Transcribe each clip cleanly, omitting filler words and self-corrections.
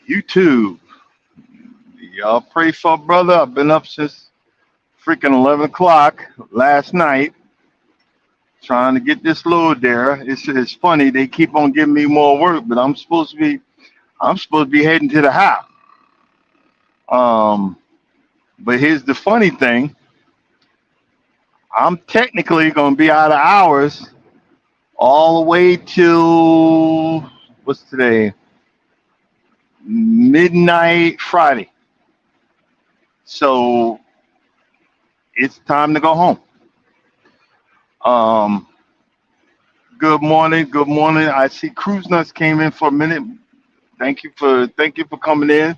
YouTube. Y'all pray for a brother. I've been up since freaking 11 o'clock last night trying to get this load there. It's funny. They keep on giving me more work, but I'm supposed to be heading to the house. Um, but here's the funny thing. I'm technically going to be out of hours all the way till what's today? Midnight Friday. So it's time to go home. Um, Good morning. Good morning. I see Cruise Nuts came in for a minute. Thank you for coming in,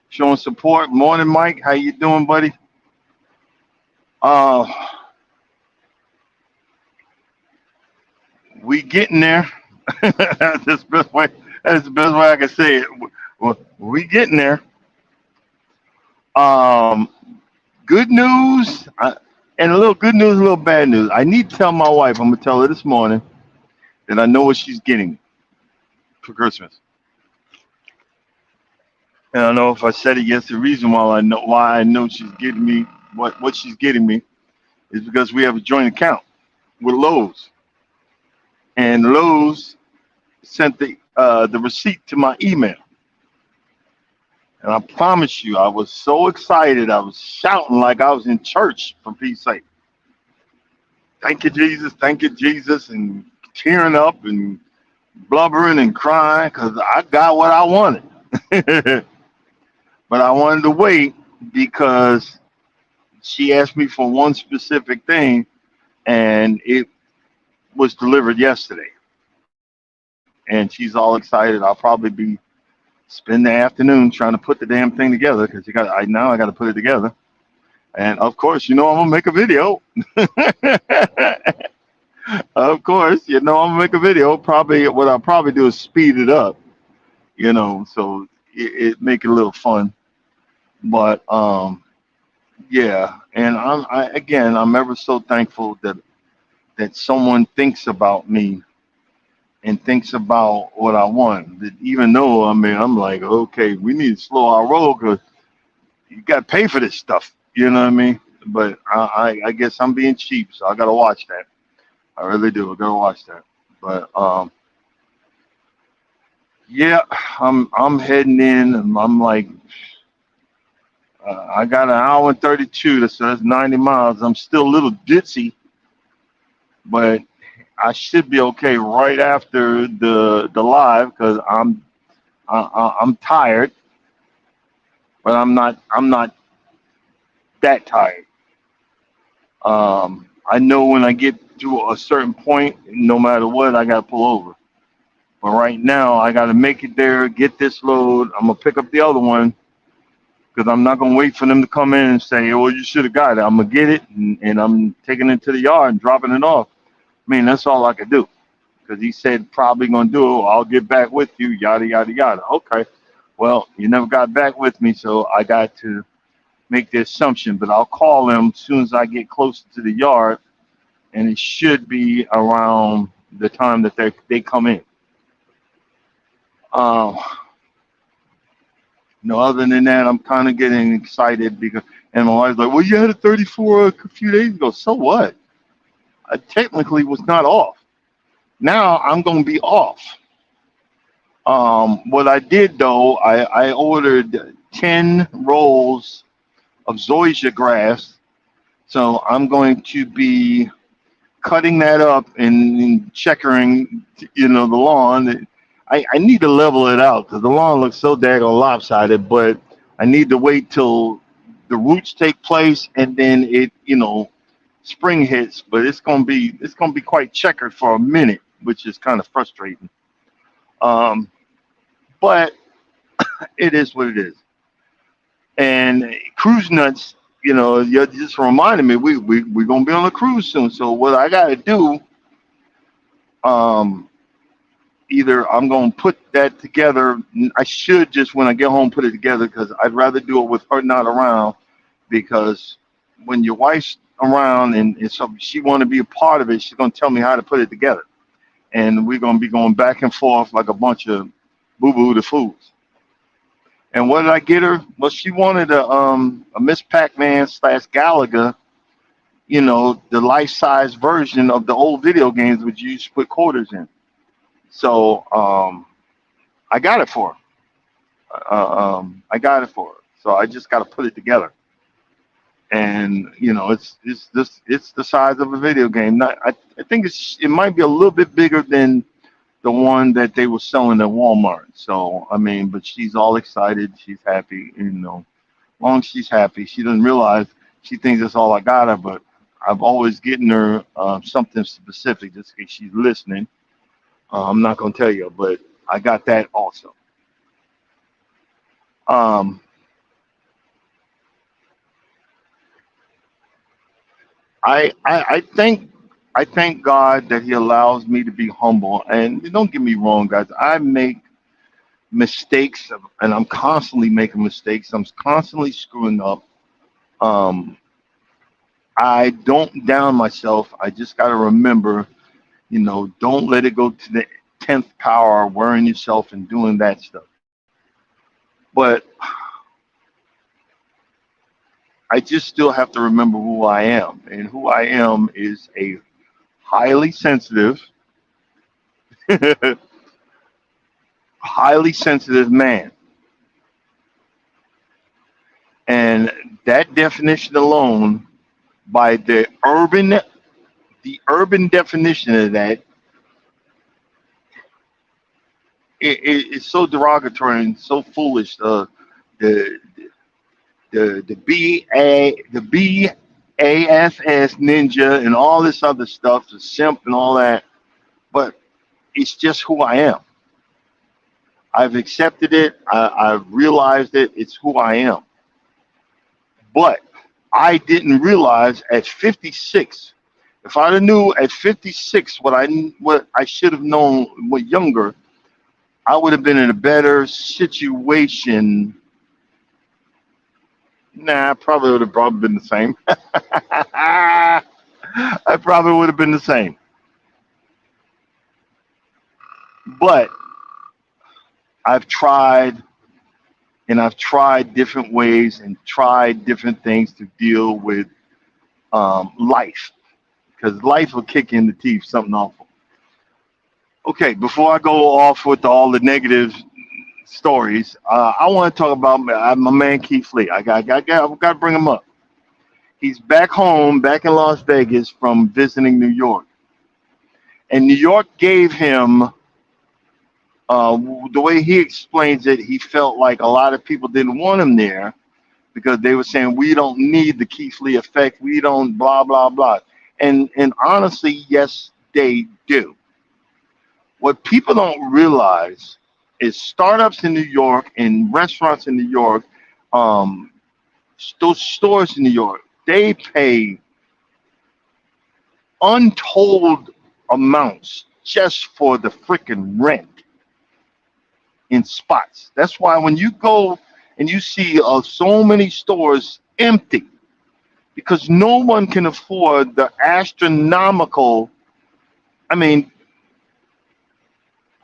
showing support. Morning, Mike. How you doing, buddy? Uh, we getting there. that's the best way. That's the best way I can say it. We getting there. Um, Good news, and a little good news, a little bad news. I need to tell my wife. I'm gonna tell her this morning that I know what she's getting for Christmas. And I know if I said it, yes, the reason why I know she's getting me what she's getting me is because we have a joint account with Lowe's, and Lowe's sent the receipt to my email. And I promise you, I was so excited, I was shouting like I was in church for Pete's sake. Thank you, Jesus, and tearing up and blubbering and crying because I got what I wanted. But I wanted to wait because she asked me for one specific thing, and it was delivered yesterday. And she's all excited. I'll probably be spend the afternoon trying to put the damn thing together because I got to put it together. And of course, I'm gonna make a video. Of course, I'm gonna make a video. Probably what I'll probably do is speed it up, so it make it a little fun. But yeah, and I'm ever so thankful that someone thinks about me and thinks about what I want. That even though I'm like, okay, we need to slow our roll because you got to pay for this stuff. You know what I mean? But I guess I'm being cheap, so I got to watch that. I really do. I got to watch that. But yeah, I'm heading in, and I'm like, I got an hour and 32, so that's 90 miles. I'm still a little ditzy, but I should be okay right after the live because I'm tired, but I'm not that tired. I know when I get to a certain point, no matter what, I gotta pull over. But right now, I gotta make it there, get this load. I'm gonna pick up the other one because I'm not gonna wait for them to come in and say, "Oh, you should have got it." I'm gonna get it, and I'm taking it to the yard and dropping it off. I mean, that's all I could do because he said probably gonna do it. I'll get back with you, yada yada yada. Okay, well, you never got back with me, so I got to make the assumption. But I'll call them as soon as I get closer to the yard, and it should be around the time that they come in. Uh, no, other than that, I'm kind of getting excited because, and my wife's like, "Well, you had a 34 a few days ago. So what? I technically was not off. Now I'm going to be off." What I did though, I ordered 10 rolls of zoysia grass, so I'm going to be cutting that up and checkering, the lawn. I need to level it out because the lawn looks so daggone lopsided, but I need to wait till the roots take place and then spring hits. But it's gonna be quite checkered for a minute, which is kind of frustrating. Um, but it is what it is. And cruise nuts, you just reminded me we're gonna be on a cruise soon. So what I gotta do, um, either I'm gonna put that together. I should just when I get home put it together because I'd rather do it with her not around because when your wife's around and so she want to be a part of it, she's gonna tell me how to put it together, and we're gonna be going back and forth like a bunch of boo boo the fools. And what did I get her? Well, she wanted a Miss Pac-Man slash Galaga, the life-size version of the old video games which you used to put quarters in. So I got it for her. I got it for her. So I just got to put it together. And it's the size of a video game. Not, I think it might be a little bit bigger than the one that they were selling at Walmart. So I mean, but she's all excited. She's happy. Long as she's happy, she doesn't realize she thinks that's all I got her. But I've always getting her something specific just in case she's listening. I'm not gonna tell you, but I got that also. Um, I thank God that He allows me to be humble. And don't get me wrong, guys. I make mistakes, and I'm constantly making mistakes. I'm constantly screwing up. Um, I don't down myself. I just got to remember, don't let it go to the 10th power, worrying yourself and doing that stuff. But I just still have to remember who I am. And who I am is a highly sensitive, highly sensitive man. And that definition alone, by the urban definition of that, it's so derogatory and so foolish. The the BASS ninja and all this other stuff, the simp and all that. But it's just who I am. I've accepted it. I've realized it. It's who I am. But I didn't realize at 56. If I'd have knew at 56 what I should have known when younger, I would have been in a better situation. Nah, I probably would have probably been the same. I probably would have been the same. But I've tried, and I've tried different ways and tried different things to deal with life, because life will kick you in the teeth something awful. Okay, before I go off with all the negative stories, I want to talk about my man Keith Lee. I got to bring him up. He's back home, back in Las Vegas from visiting New York. And New York gave him, the way he explains it, he felt like a lot of people didn't want him there because they were saying, we don't need the Keith Lee effect. We don't blah, blah, blah. And honestly, yes, they do. What people don't realize is startups in New York and restaurants in New York, um, those stores in New York, they pay untold amounts just for the freaking rent in spots. That's why when you go and you see so many stores empty because no one can afford the astronomical. I mean,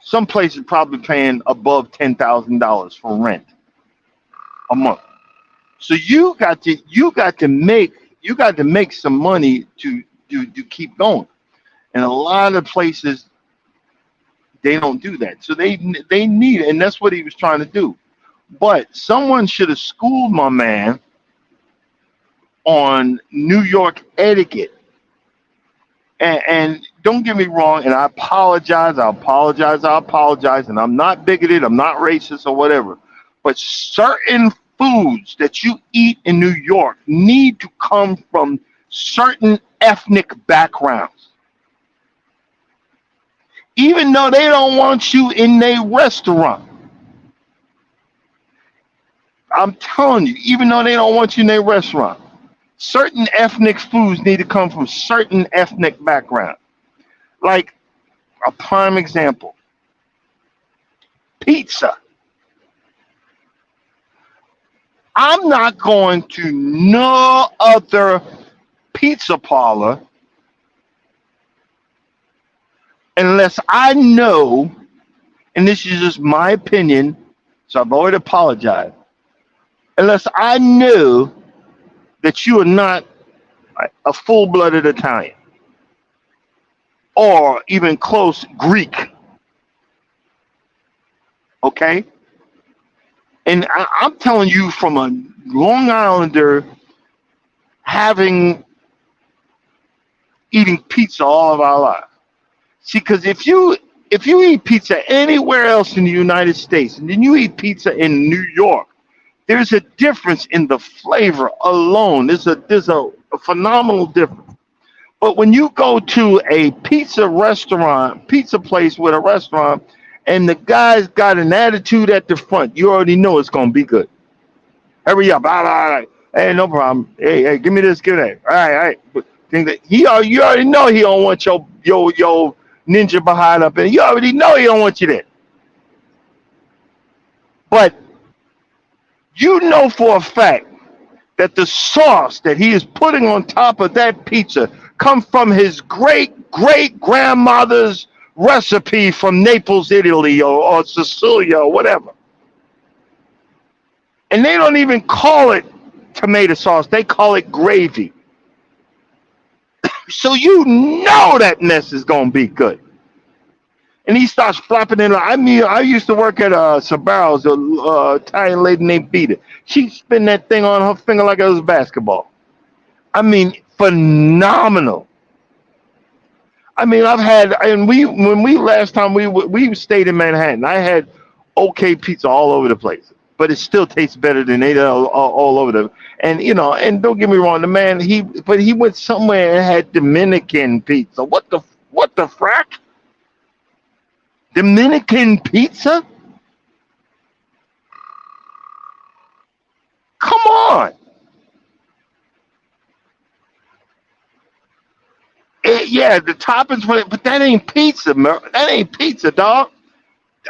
some places probably paying above $10,000 for rent a month. So you got to make some money to keep going. And a lot of places they don't do that. So they need it, and that's what he was trying to do. But someone should have schooled my man on New York etiquette. And don't get me wrong, and I apologize, and I'm not bigoted, I'm not racist or whatever. But certain foods that you eat in New York need to come from certain ethnic backgrounds. Even though they don't want you in their restaurant. I'm telling you, even though they don't want you in their restaurant, certain ethnic foods need to come from certain ethnic background. Like a prime example, pizza. I'm not going to no other pizza parlor unless I know, and this is just my opinion, so I've already apologized. unless I knew that you are not a full-blooded Italian or even close Greek. Okay, and I'm telling you from a Long Islander having eating pizza all of our lives. See, because if you eat pizza anywhere else in the United States and then you eat pizza in New York, there's a difference in the flavor alone. There's a phenomenal difference. But when you go to a pizza restaurant, pizza place with a restaurant, and the guy's got an attitude at the front, you already know it's gonna be good. Hurry up! All right. Hey, no problem. Hey, give me this, give me that. All right. But think that you already know he don't want your ninja behind up, and you already know he don't want you there. But you know for a fact that the sauce that he is putting on top of that pizza comes from his great great grandmother's recipe from Naples, Italy, or Sicilia, or whatever. And they don't even call it tomato sauce; they call it gravy. So you know that mess is gonna be good. And he starts flopping it. I mean, I used to work at Sabaro's, a Italian lady named Beta. She'd spin that thing on her finger like it was basketball. I mean, phenomenal. I mean, I've had, and when we last time we stayed in Manhattan, I had okay pizza all over the place, but it still tastes better than they do all over the. And and don't get me wrong, the man he went somewhere and had Dominican pizza. What the frack? Dominican pizza? Come on. Yeah, the toppings, but that ain't pizza, that ain't pizza, dog.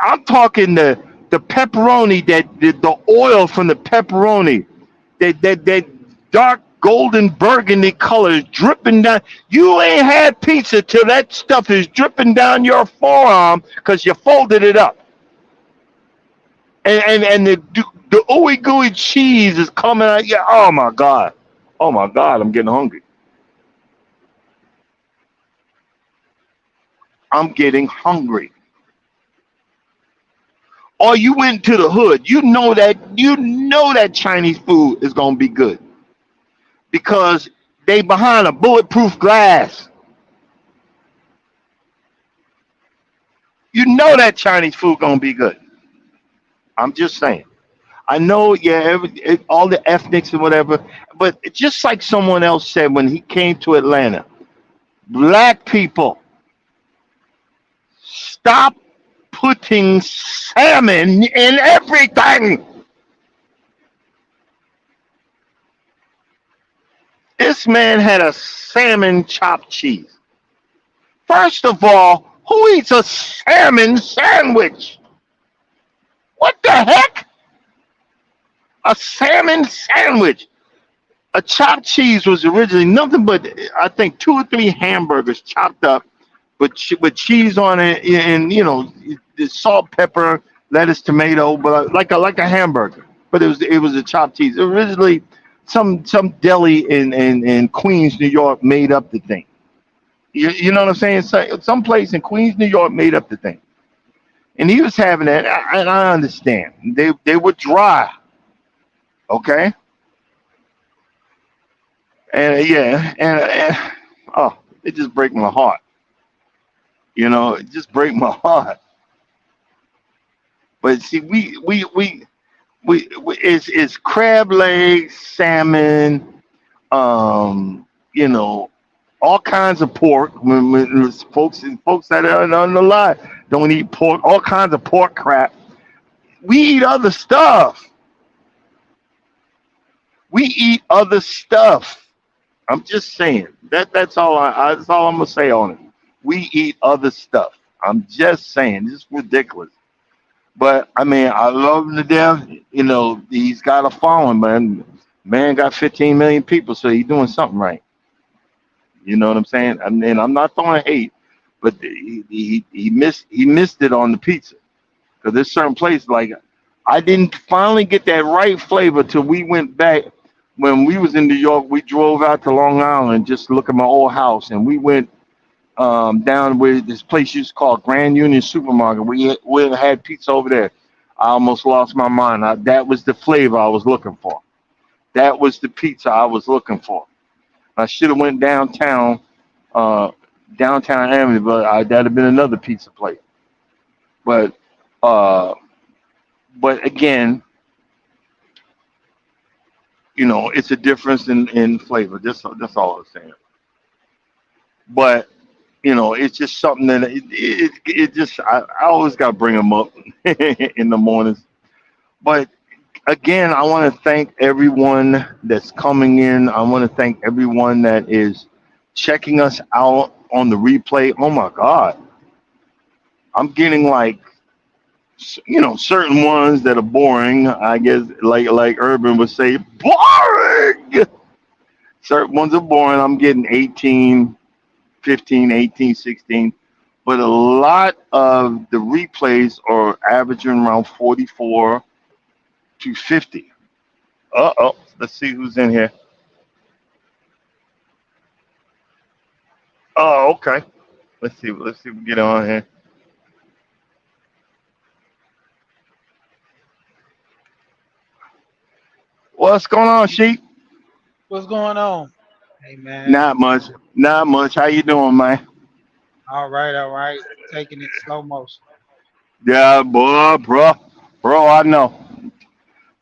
I'm talking the pepperoni, the oil from the pepperoni, that dark golden burgundy color is dripping down. You ain't had pizza till that stuff is dripping down your forearm because you folded it up, and the ooey gooey cheese is coming out. Yeah, oh my god, I'm getting hungry. I'm getting hungry. Or you went to the hood, you know that Chinese food is gonna be good because they behind a bulletproof glass. You know that Chinese food gonna be good. I'm just saying. I know, yeah, all the ethnics and whatever, but it's just like someone else said when he came to Atlanta, black people, stop putting salmon in everything. This man had a salmon chopped cheese. First of all, who eats a salmon sandwich? What the heck? A salmon sandwich. A chopped cheese was originally nothing but I think two or three hamburgers chopped up with cheese on it and the salt, pepper, lettuce, tomato, but like a hamburger. But it was a chopped cheese. Originally, some deli in Queens, New York, made up the thing. You know what I'm saying? So, some place in Queens, New York, made up the thing, and he was having that. And I understand they were dry, okay, and yeah, and oh, it just break my heart. It just break my heart. But see, it's crab legs, salmon, um, you know, all kinds of pork. When folks that are on the line don't eat pork, all kinds of pork crap. We eat other stuff. We eat other stuff. I'm just saying that's all that's all I'm gonna say on it. We eat other stuff. I'm just saying, it's ridiculous. But I mean, I love him to death. He's got a following, man. Man got 15 million people, so he's doing something right. You know what I'm saying? I mean, I'm not throwing hate, but he missed it on the pizza because there's certain places like I didn't finally get that right flavor till we went back when we was in New York. We drove out to Long Island just to look at my old house, and we went down where this place used to call Grand Union Supermarket. We had pizza over there. I almost lost my mind. That was the flavor I was looking for. That was the pizza I was looking for. I should have went downtown, uh, downtown Avenue, but that'd have been another pizza place. But uh, but again, it's a difference in flavor. That's all I was saying. But it's just something that it just I always got to bring them up in the mornings. But again, I want to thank everyone that's coming in. I want to thank everyone that is checking us out on the replay. Oh my God, I'm getting like certain ones that are boring. I guess like Urban would say, boring. Certain ones are boring. I'm getting 18, 15, 18, 16. But a lot of the replays are averaging around 44 to 50. Uh-oh. Let's see who's in here. Oh, okay. Let's see if we get on here. What's going on, Sheep? What's going on? Hey man. Not much. Not much. How you doing, man? All right, all right. Taking it slow motion. Yeah, boy, bro. I know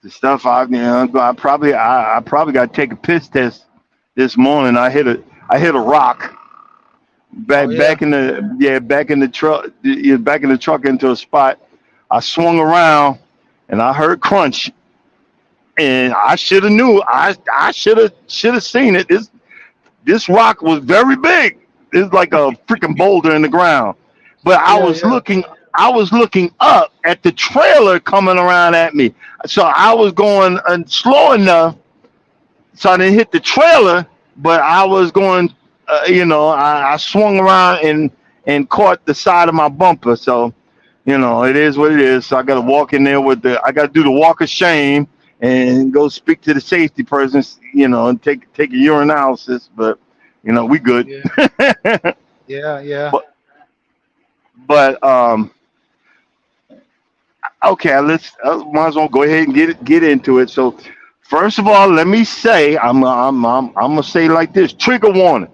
the stuff. I probably got to take a piss test this morning. I hit a rock Oh yeah. back in the truck, yeah, back in the truck into a spot. I swung around and I heard crunch, and I should have knew. I should have seen it. This rock was very big. It's like a freaking boulder in the ground. But I Yeah, was yeah. looking I was looking up at the trailer coming around at me. So I was going slow enough so I didn't hit the trailer, but I was going I swung around and caught the side of my bumper. So, it is what it is. So I gotta walk in there I gotta do the walk of shame and go speak to the safety person, and take a urinalysis, but we good. Yeah. Yeah, yeah. but but okay, let's might as well go ahead and get into it. So first of all, let me say I'm gonna say it like this: trigger warning,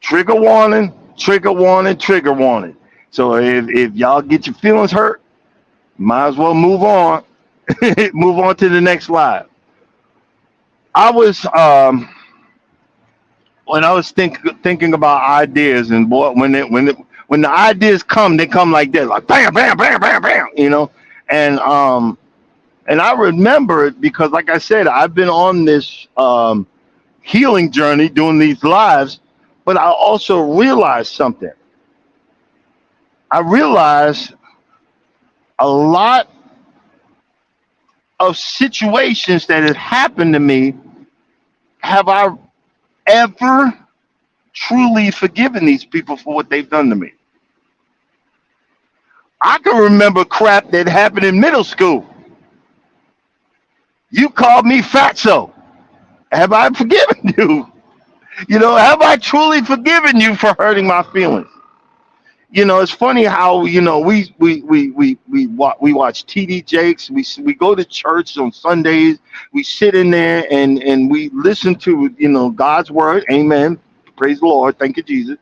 trigger warning, trigger warning. So if y'all get your feelings hurt, might as well move on, move on to the next slide. I was when I was thinking about ideas, and boy, when the ideas come, they come like this, like bam, bam, bam, bam, bam, and and I remember it because, like I said, I've been on this healing journey doing these lives, but I also realized something. I realized a lot of situations that have happened to me. Have I ever truly forgiven these people for what they've done to me? I can remember crap that happened in middle school. You called me fatso. Have I forgiven you? Have I truly forgiven you for hurting my feelings? It's funny how we watch TD Jakes. We go to church on Sundays. We sit in there and we listen to God's word. Amen. Praise the Lord. Thank you, Jesus.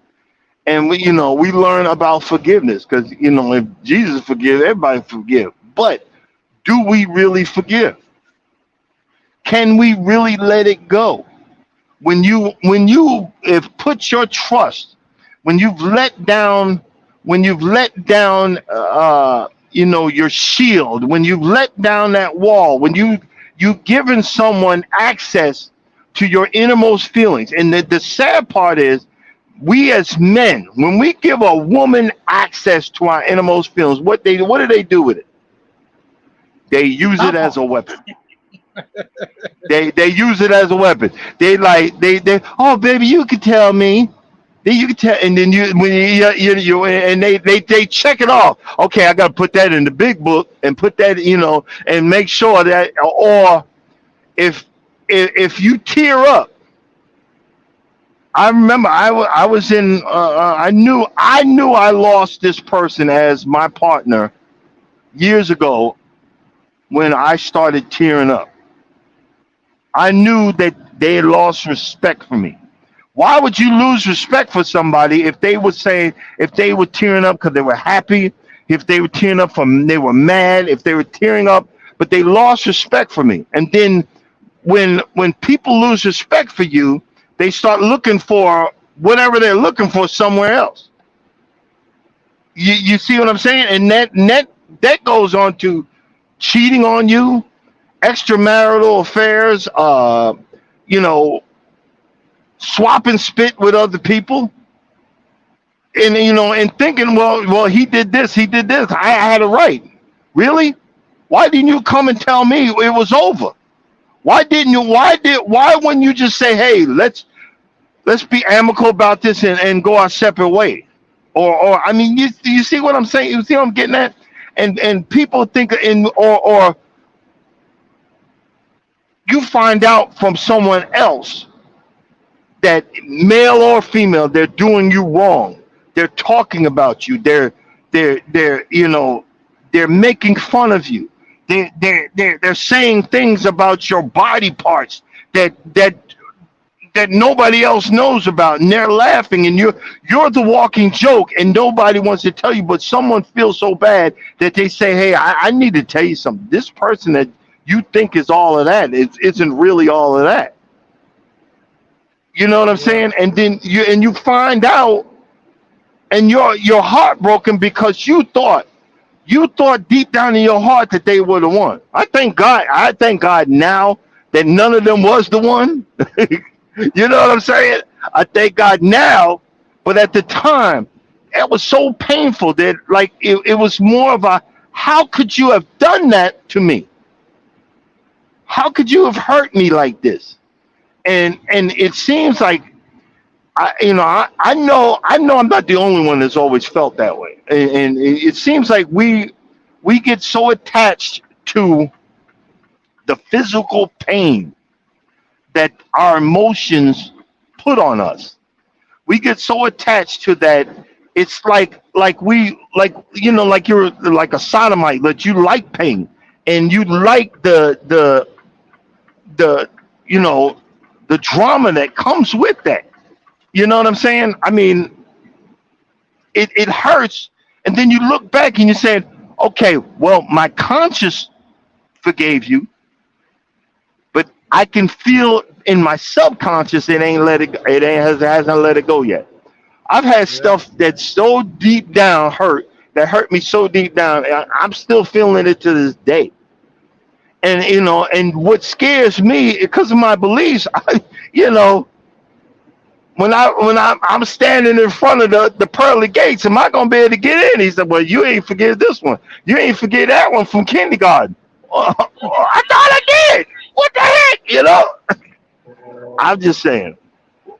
And we learn about forgiveness because if Jesus forgive, everybody forgive. But do we really forgive? Can we really let it go? When you have put your trust, when you've let down your shield, when you've let down that wall, when you've given someone access to your innermost feelings. And the sad part is, we as men, when we give a woman access to our innermost feelings, what do they do with it? They use it Pop as on. a weapon. They use it as a weapon. They oh baby, you can tell me. Then you can tell, and then and they check it off. Okay, I got to put that in the big book and put that, and make sure that, or if if you tear up. I remember I was in, I knew I lost this person as my partner years ago when I started tearing up. I knew that they lost respect for me. Why would you lose respect for somebody if they were saying, if they were tearing up because they were happy, if they were tearing up from they were mad, if they were tearing up, but they lost respect for me. And then when people lose respect for you, they start looking for whatever they're looking for somewhere else. You see what I'm saying? And that goes on to cheating on you, extramarital affairs, you know, swapping spit with other people, and and thinking, well, he did this, he did this. I had a right. Really? Why didn't you come and tell me it was over? Why didn't you? Why wouldn't you just say, hey, let's be amicable about this and go our separate way? Or I mean, you see what I'm saying? You see what I'm getting at? And people think in or you find out from someone else that male or female, they're doing you wrong. They're talking about you. They're making fun of you. They're saying things about your body parts that that that nobody else knows about, and they're laughing, and you're the walking joke, and nobody wants to tell you, but someone feels so bad that they say, hey, I need to tell you something. This person that you think is all of that, isn't really all of that. You know what I'm Yeah. saying? And then you find out, and you're heartbroken because you thought deep down in your heart that they were the one. I thank God now that none of them was the one. You know what I'm saying? I thank God now, but at the time, it was so painful that, like, it was more of a, how could you have done that to me? How could you have hurt me like this? And it seems like, I know I'm not the only one that's always felt that way, and it seems like we get so attached to the physical pain that our emotions put on us. We get so attached to that. It's like you're like a sodomite, that you like pain, and you like the you know the drama that comes with that. You know what I'm saying? I mean, it hurts, and then you look back and you said, okay, well, my conscience forgave you, but I can feel in my subconscious it hasn't let it go yet. I've had Yeah. stuff that's so deep down that hurt me so deep down, and I'm still feeling it to this day. And and what scares me, because of my beliefs, you know, when I'm standing in front of the pearly gates, am I gonna be able to get in? He said, well, you ain't forget this one. You ain't forget that one from kindergarten. I thought I did. What the heck? I'm just saying.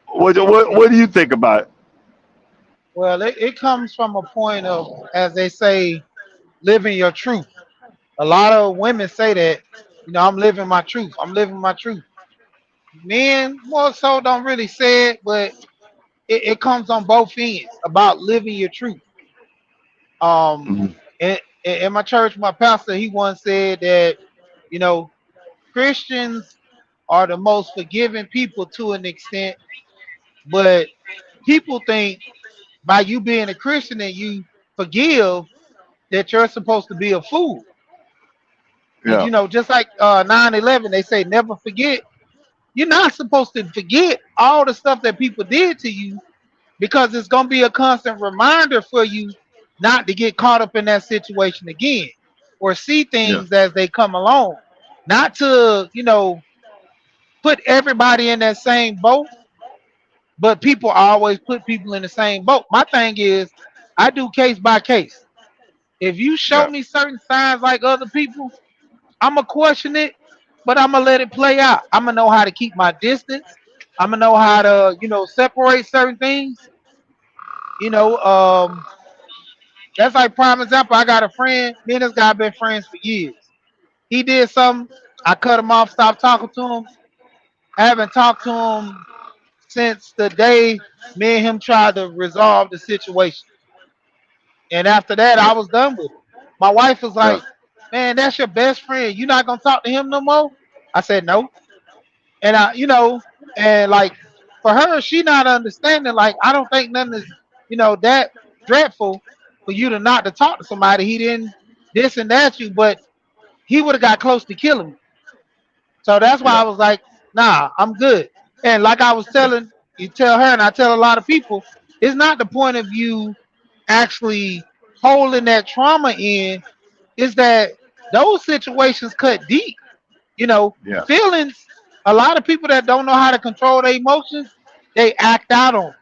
What do you think about it? Well, it comes from a point of, as they say, living your truth. A lot of women say that, I'm living my truth. I'm living my truth. Men more so don't really say it, but it comes on both ends about living your truth. Um, Mhm. in my church, my pastor, he once said that, you know, Christians are the most forgiving people to an extent, but people think by you being a Christian and you forgive that you're supposed to be a fool. And Yeah. just like 9/11, they say never forget. You're not supposed to forget all the stuff that people did to you because it's gonna be a constant reminder for you not to get caught up in that situation again or see Yeah. things as they come along. Not to, put everybody in that same boat, but people always put people in the same boat. My thing is I do case by case. If you show Yeah. me certain signs like other people, I'm gonna question it, but I'm gonna let it play out. I'm gonna know how to keep my distance. I'm gonna know how to, separate certain things. You know, that's like prime example. I got a friend. Me and this guy been friends for years. He did something. I cut him off. Stopped talking to him. I haven't talked to him since the day me and him tried to resolve the situation. And after that, Yeah, I was done with it. My wife was yeah, like, "Man, that's your best friend. You not gonna talk to him no more?" I said, "No." And and like for her, she not understanding. Like I don't think nothing is, that dreadful for you to not to talk to somebody. He didn't this and that you, but he would have got close to killing me. So that's why yeah, I was like, "Nah, I'm good." And like I was yeah, telling you, tell her, and I tell a lot of people, it's not the point of you actually holding that trauma in. Is that those situations cut deep? You know, yeah, feelings. A lot of people that don't know how to control their emotions, they act out on. 'Em.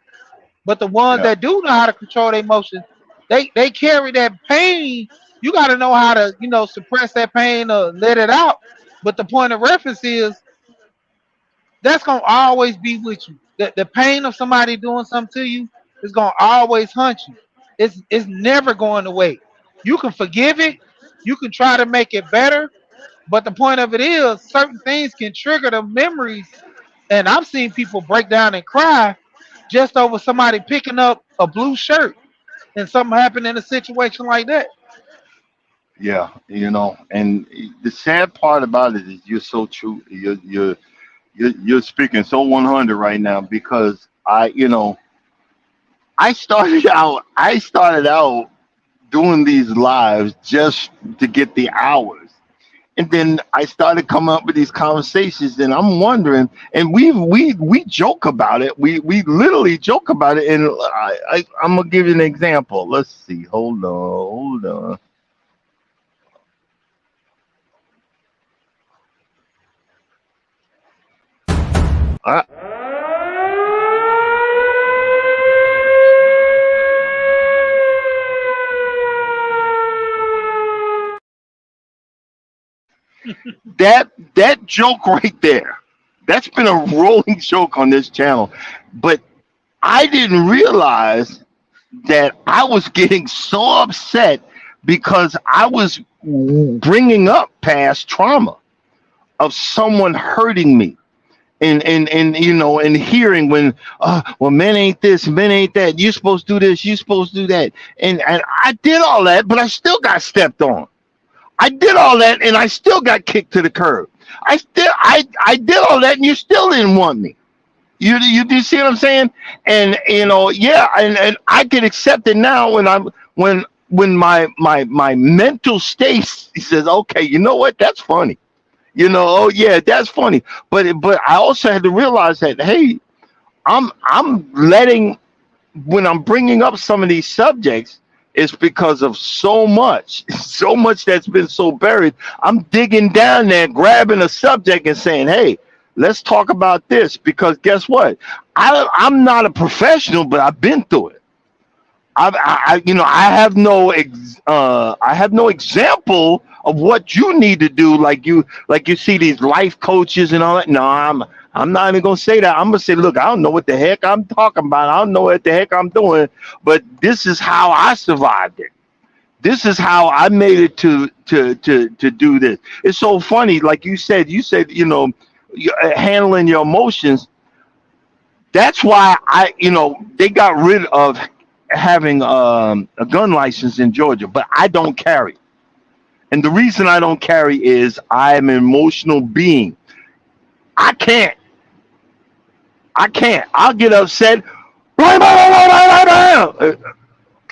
But the ones yeah, that do know how to control their emotions, they carry that pain. You got to know how to suppress that pain or let it out. But the point of reference is that's gonna always be with you. The pain of somebody doing something to you is gonna always haunt you. It's never going away. You can forgive it. You can try to make it better. But the point of it is, certain things can trigger the memories. And I've seen people break down and cry just over somebody picking up a blue shirt and something happened in a situation like that. yeah. And the sad part about it is you're so true. You're speaking so 100 right now because I started out doing these lives just to get the hours. And then I started coming up with these conversations, and I'm wondering, and we joke about it. We literally joke about it, and I'm gonna give you an example. Let's see. Hold on. Uh, that joke right there, that's been a rolling joke on this channel, but I didn't realize that I was getting so upset because I was bringing up past trauma of someone hurting me. And hearing when well, men ain't this, men ain't that, you supposed to do this, you supposed to do that, and I did all that, but I still got stepped on. I did all that and I still got kicked to the curb. I did all that and you still didn't want me. You do you see what I'm saying? And yeah, and I can accept it now when my mental state says, okay, you know what? That's funny. Oh yeah, that's funny. But I also had to realize that, hey, I'm letting when I'm bringing up some of these subjects, it's because of so much, so much that's been so buried. I'm digging down there, grabbing a subject and saying, hey, let's talk about this because guess what? I'm not a professional, but I've been through it. I have no example of what you need to do. Like you see these life coaches and all that. No, I'm not even gonna say that. I'm gonna say, look, I don't know what the heck I'm talking about. I don't know what the heck I'm doing, but this is how I survived it. This is how I made it to do this. It's so funny. Like you said, handling your emotions. That's why they got rid of having a gun license in Georgia, but I don't carry. And the reason I don't carry is I'm an emotional being. I can't. I can't. I'll get upset.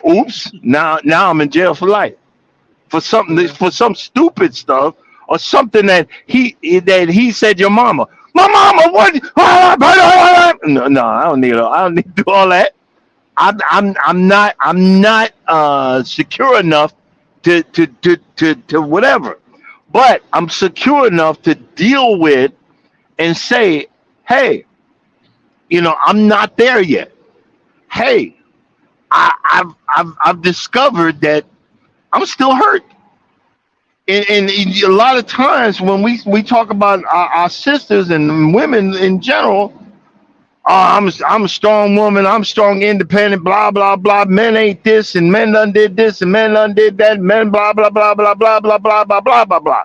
Oops. Now I'm in jail for life for something Yeah. for some stupid stuff or something that he said your mama. My mama what? No, I don't need to do all that. I'm not secure enough to whatever, but I'm secure enough to deal with and say, hey, I'm not there yet. Hey, I've discovered that I'm still hurt. And a lot of times when we talk about our sisters and women in general, I'm a strong woman. I'm strong, independent. Blah blah blah. Men ain't this, and men done did this, and men done did that. Men blah blah blah blah blah blah blah blah blah blah blah.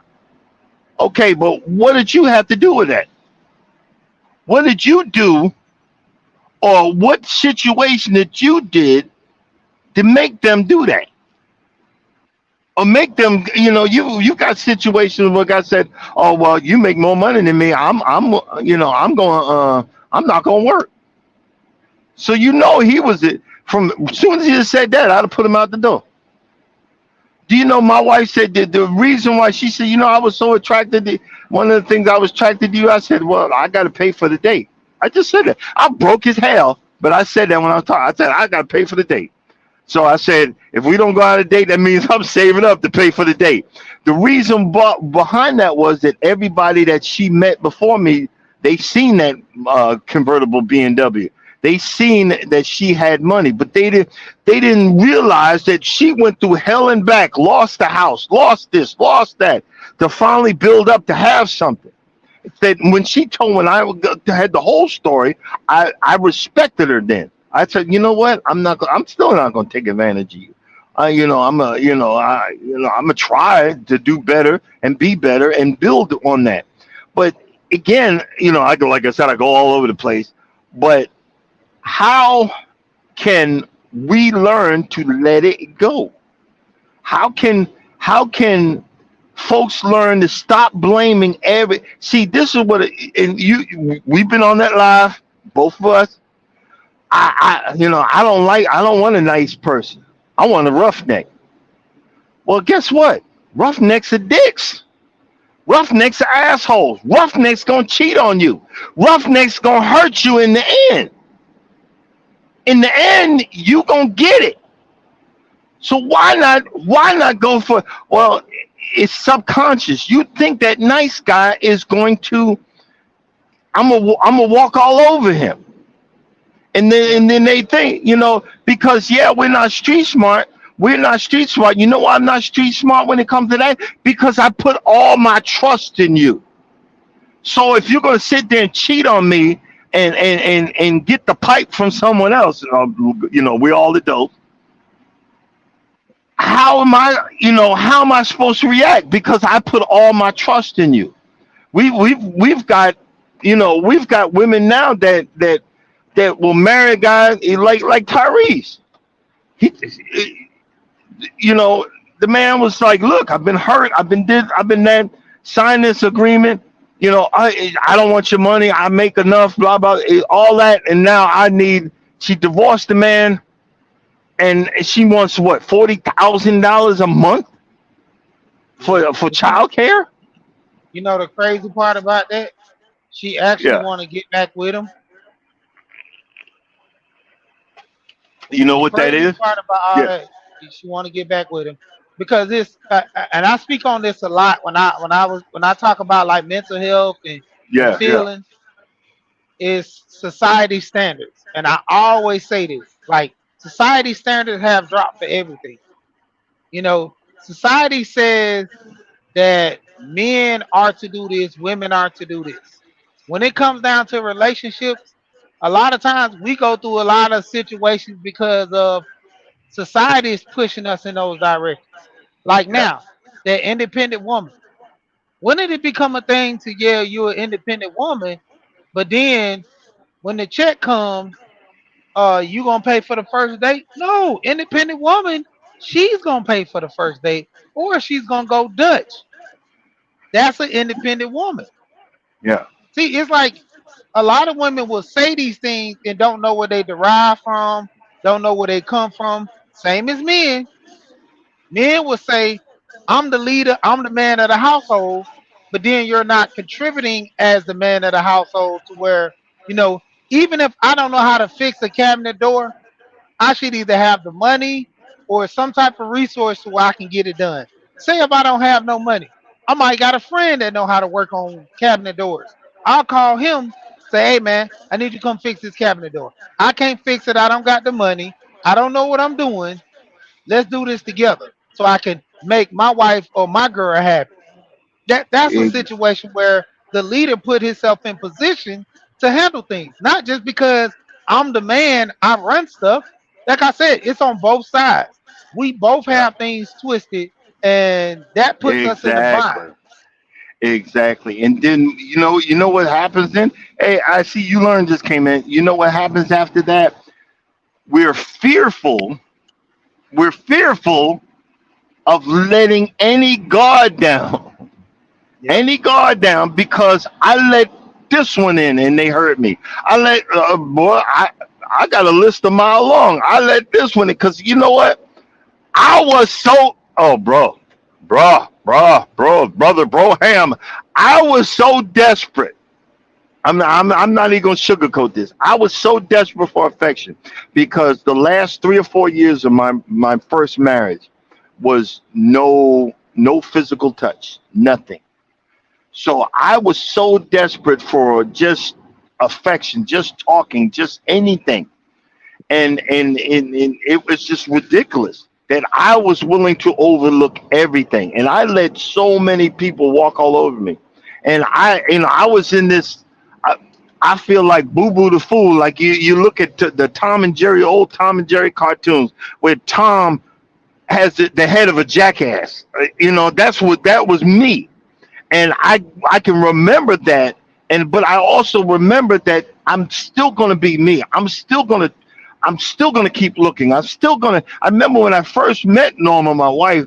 Okay, but what did you have to do with that? What did you do, or what situation that you did to make them do that, or make them? You got situations where God said, "Oh well, you make more money than me. I'm going. I'm not going to work." So he was it from as soon as he just said that, I'd have put him out the door. Do you know my wife said that the reason why she said, I was so attracted to one of the things I was attracted to you, I said, well, I got to pay for the date. I just said that. I broke his hell, but I said that when I was talking. I said, I got to pay for the date. So I said, if we don't go on a date, that means I'm saving up to pay for the date. The reason behind that was that everybody that she met before me, they seen that convertible BMW. They seen that she had money, but they didn't realize that she went through hell and back, lost the house, lost this, lost that, to finally build up to have something. That when I had the whole story, I respected her then. I said, you know what? I'm still not going to take advantage of you. I'm gonna try to do better and be better and build on that. But again, I go, like I said, I go all over the place. But how can we learn to let it go? How can folks learn to stop blaming every? See, this is and we've been on that live, both of us. I don't want a nice person. I want a roughneck. Well, guess what? Roughnecks are dicks. Roughnecks are assholes. Roughnecks gonna cheat on you. Roughnecks gonna hurt you in the end. In the end, you gonna get it. So why not go for? Well, it's subconscious. You think that nice guy is going to? I'm gonna walk all over him. And then they think, because yeah, we're not street smart. We're not street smart. You know why I'm not street smart when it comes to that? Because I put all my trust in you. So if you're gonna sit there and cheat on me and get the pipe from someone else, we're all adults. How am I supposed to react? Because I put all my trust in you. We've got women now that will marry a guy like Tyrese. He, the man was like, "Look, I've been hurt. I've been that. Sign this agreement. I don't want your money. I make enough. Blah blah. All that. And now I need." She divorced the man, and she wants what, $40,000 a month for child care. The crazy part about that, she actually Yeah. want to get back with him. You know The what that crazy is? part about all Yeah. that, she want to get back with him because and I speak on this a lot when I talk about like mental health and Yeah. Yeah. feelings is society standards, and I always say this like society standards have dropped for everything. Society says that men are to do this, women are to do this. When it comes down to relationships, a lot of times we go through a lot of situations because of society is pushing us in those directions. Like Yeah. now, that independent woman. When did it become a thing to yeah, you're an independent woman, but then when the check comes, you gonna pay for the first date? No, independent woman, she's gonna pay for the first date, or she's gonna go Dutch. That's an independent woman. Yeah. See, it's like a lot of women will say these things and don't know where they derive from, don't know where they come from. Same as men. Men will say, I'm the leader, I'm the man of the household, but then you're not contributing as the man of the household to where, you know, even if I don't know how to fix a cabinet door, I should either have the money or some type of resource so I can get it done. Say if I don't have no money, I might got a friend that know how to work on cabinet doors. I'll call him, say, hey man, I need you to come fix this cabinet door. I can't fix it. I don't got the money. I don't know what I'm doing. Let's do this together so I can make my wife or my girl happy. That's a Ex- situation where the leader put himself in position to handle things. Not just because I'm the man, I run stuff. Like I said, it's on both sides. We both Yeah. have things twisted, and that puts us in a bind. Exactly. Exactly. And then you know what happens then? Hey, I see you learn just came in. You know what happens after that? We're fearful. We're fearful of letting any guard down. Yep. Any guard down because I let this one in and they hurt me. I let boy, I got a list a mile long. I let this one in because you know what? I was so brother, ham. I was so desperate. I'm not even gonna sugarcoat this. I was so desperate for affection because the last 3 or 4 years of my first marriage was no physical touch, nothing. So I was so desperate for just affection, just talking, just anything, and it was just ridiculous that I was willing to overlook everything, and I let so many people walk all over me, and I was in this. I, I feel like Boo Boo the Fool. Like you look at the Tom and Jerry, old Tom and Jerry cartoons, where Tom has the head of a jackass. That's what that was me, and I can remember that, and but I also remember that I'm still gonna be me. I'm still gonna keep looking. I'm still gonna. I remember when I first met Norma, my wife,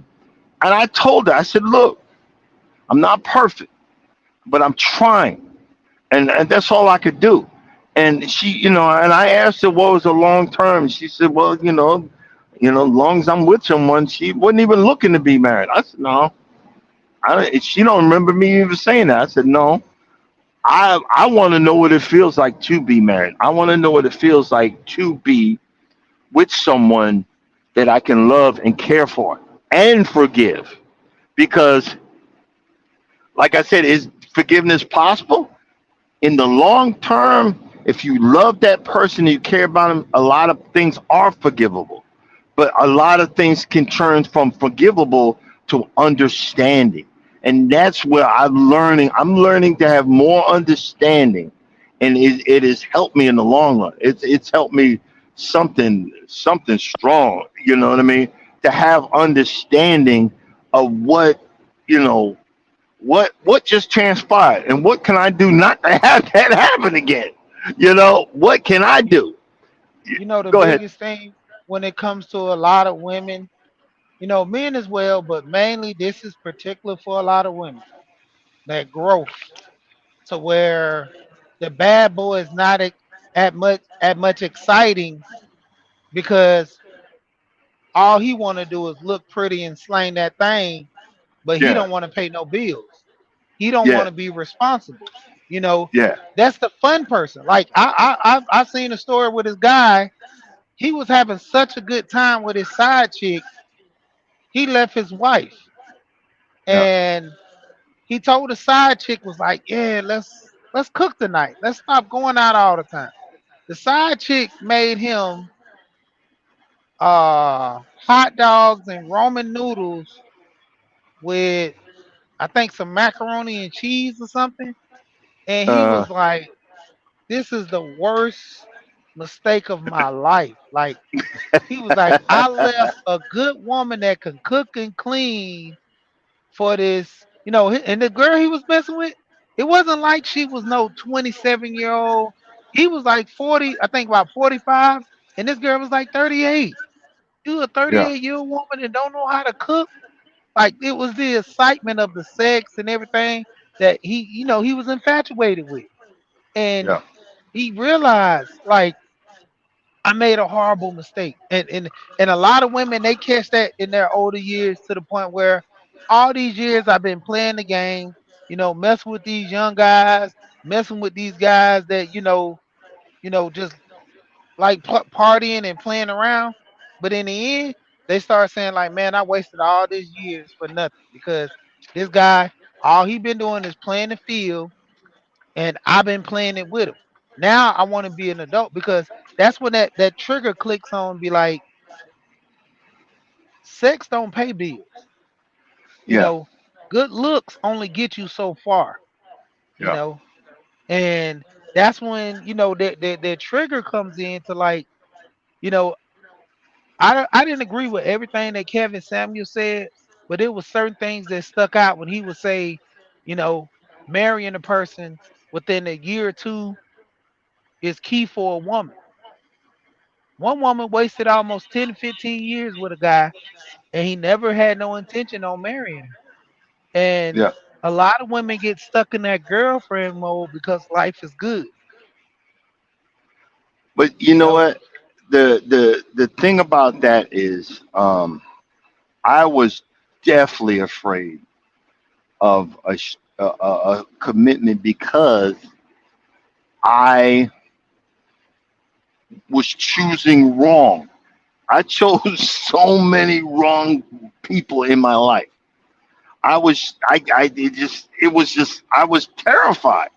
and I told her, I said, "Look, I'm not perfect, but I'm trying, and that's all I could do." And and I asked her what was a long term. She said, "Well, as long as I'm with someone." She wasn't even looking to be married. I said, "No." She don't remember me even saying that. I said, "No." I want to know what it feels like to be married. I want to know what it feels like to be with someone that I can love and care for and forgive. Because, like I said, is forgiveness possible? In the long term, if you love that person and you care about them, a lot of things are forgivable. But a lot of things can turn from forgivable to understanding. And that's where I'm learning to have more understanding. And it has helped me in the long run. It's helped me something strong, you know what I mean? To have understanding of you know, what just transpired and what can I do not to have that happen again? What can I do? The Go ahead. biggest thing when it comes to a lot of women, men as well, but mainly this is particular for a lot of women, that growth to where the bad boy is not at much exciting because all he want to do is look pretty and slang that thing, but he Yeah, don't want to pay no bills. He don't want yeah, to be responsible. You know, yeah. that's the fun person. Like I've seen a story with this guy. He was having such a good time with his side chick. He left his wife, Yeah. and he told the side chick was like, "Yeah, let's cook tonight. Let's stop going out all the time." The side chick made him hot dogs and Roman noodles with I think some macaroni and cheese or something. And he Uh, was like, "This is the worst mistake of my life." Like he was like, "I left a good woman that can cook and clean for this, and the girl he was messing with, it wasn't like she was no 27-year-old. He was like 40, I think about 45, and this girl was like 38. You a yeah, 38-year-old woman and don't know how to cook? Like it was the excitement of the sex and everything that he was infatuated with. And yeah, he realized like I made a horrible mistake. And a lot of women they catch that in their older years to the point where all these years I've been playing the game, messing with these young guys, messing with these guys that just like partying and playing around. But in the end, they start saying like, "Man, I wasted all these years for nothing because this guy, all he been doing is playing the field, and I've been playing it with him. Now I want to be an adult because that's when that trigger clicks on. Be like, sex don't pay bills. You yeah, know, good looks only get you so far. You yeah, know, and that's when that trigger comes in to like, you know, I didn't agree with everything that Kevin Samuel said, but there was certain things that stuck out when he would say, you know, marrying a person within a year or two is key for a woman. One woman wasted almost 10, 15 years with a guy, and he never had no intention on marrying her. And Yeah. a lot of women get stuck in that girlfriend mode because life is good, But you you know know. what? The thing about that is, I was definitely afraid of a commitment because I was choosing wrong. I chose so many wrong people in my life. It was just, I was terrified.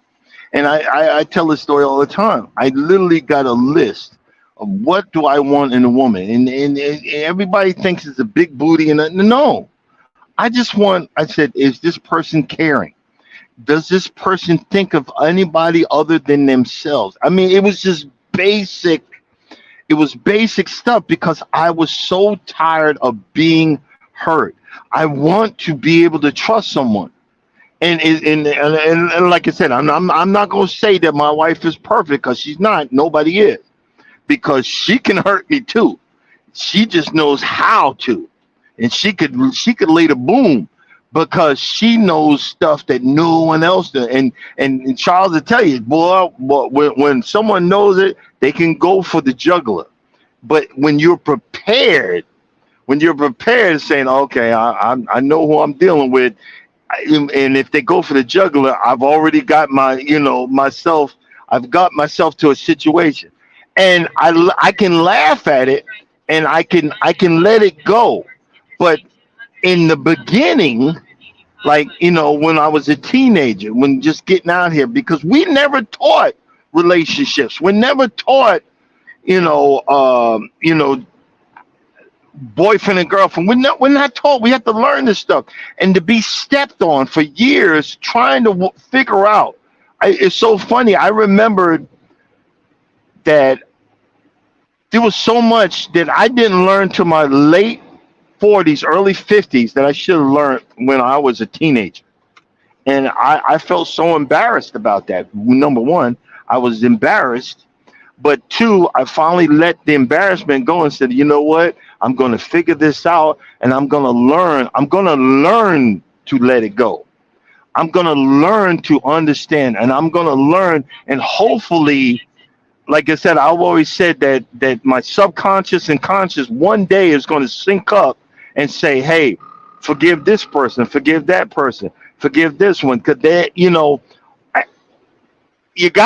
And I tell this story all the time. I literally got a list of what do I want in a woman. And everybody thinks it's a big booty. And no, I said, is this person caring? Does this person think of anybody other than themselves? I mean, it was just basic. It was basic stuff because I was so tired of being hurt. I want to be able to trust someone. And like I said, I'm not going to say that my wife is perfect because she's not. Nobody is, because she can hurt me too. She just knows how to, and she could lay the boom because she knows stuff that no one else does. And Charles will tell you, boy, when someone knows it, they can go for the juggler. But when you're prepared, saying, okay, I know who I'm dealing with, and if they go for the juggler, I've already got myself. I've got myself to a situation, and I can laugh at it, and I can let it go. But in the beginning, like when I was a teenager, when just getting out here, because we never taught relationships, we're never taught, boyfriend and girlfriend. We're not taught. We have to learn this stuff, and to be stepped on for years trying to figure out. It's so funny. I remembered that there was so much that I didn't learn to my late 40s, early 50s that I should have learned when I was a teenager. And I felt so embarrassed about that. Number one, I was embarrassed. But two, I finally let the embarrassment go and said, you know what? I'm going to figure this out, and I'm going to learn. I'm going to learn to let it go. I'm going to learn to understand, and I'm going to learn, and hopefully, like I said, I've always said that my subconscious and conscious one day is going to sync up and say, hey, forgive this person, forgive that person, forgive this one, because you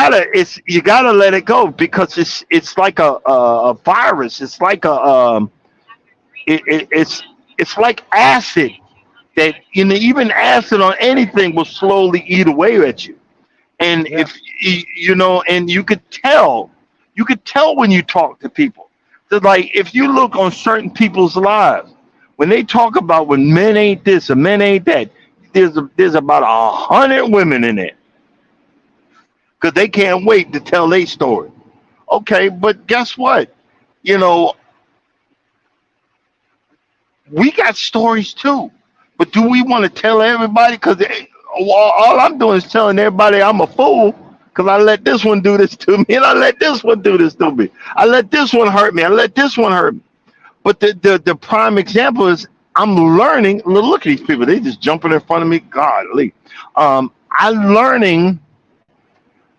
gotta let it go because it's like a virus. It's like it's like acid that even acid on anything will slowly eat away at you. And Yeah. and you could tell when you talk to people. That, like, if you look on certain people's lives, when they talk about when men ain't this or men ain't that, there's about 100 women in there because they can't wait to tell their story. Okay, but guess what? You know, we got stories too. But do we want to tell everybody? Because all I'm doing is telling everybody I'm a fool because I let this one do this to me, and I let this one do this to me. I let this one hurt me. I let this one hurt me. But the prime example is I'm learning. Look at these people. They just jumping in front of me. Godly. I'm learning.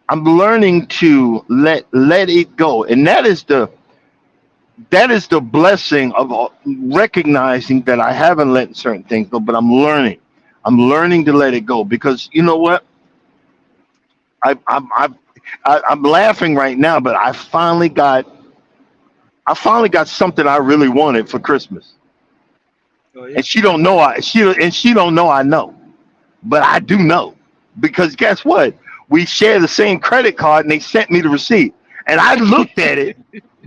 I'm learning to let it go, and that is the blessing of recognizing that I haven't let certain things go, but I'm learning. I'm learning to let it go because you know what? I, I'm I'm I'm laughing right now, but I finally got something I really wanted for Christmas, Oh yeah. and she don't know I know, but I do know because guess what? We share the same credit card, and they sent me the receipt, and I looked at it,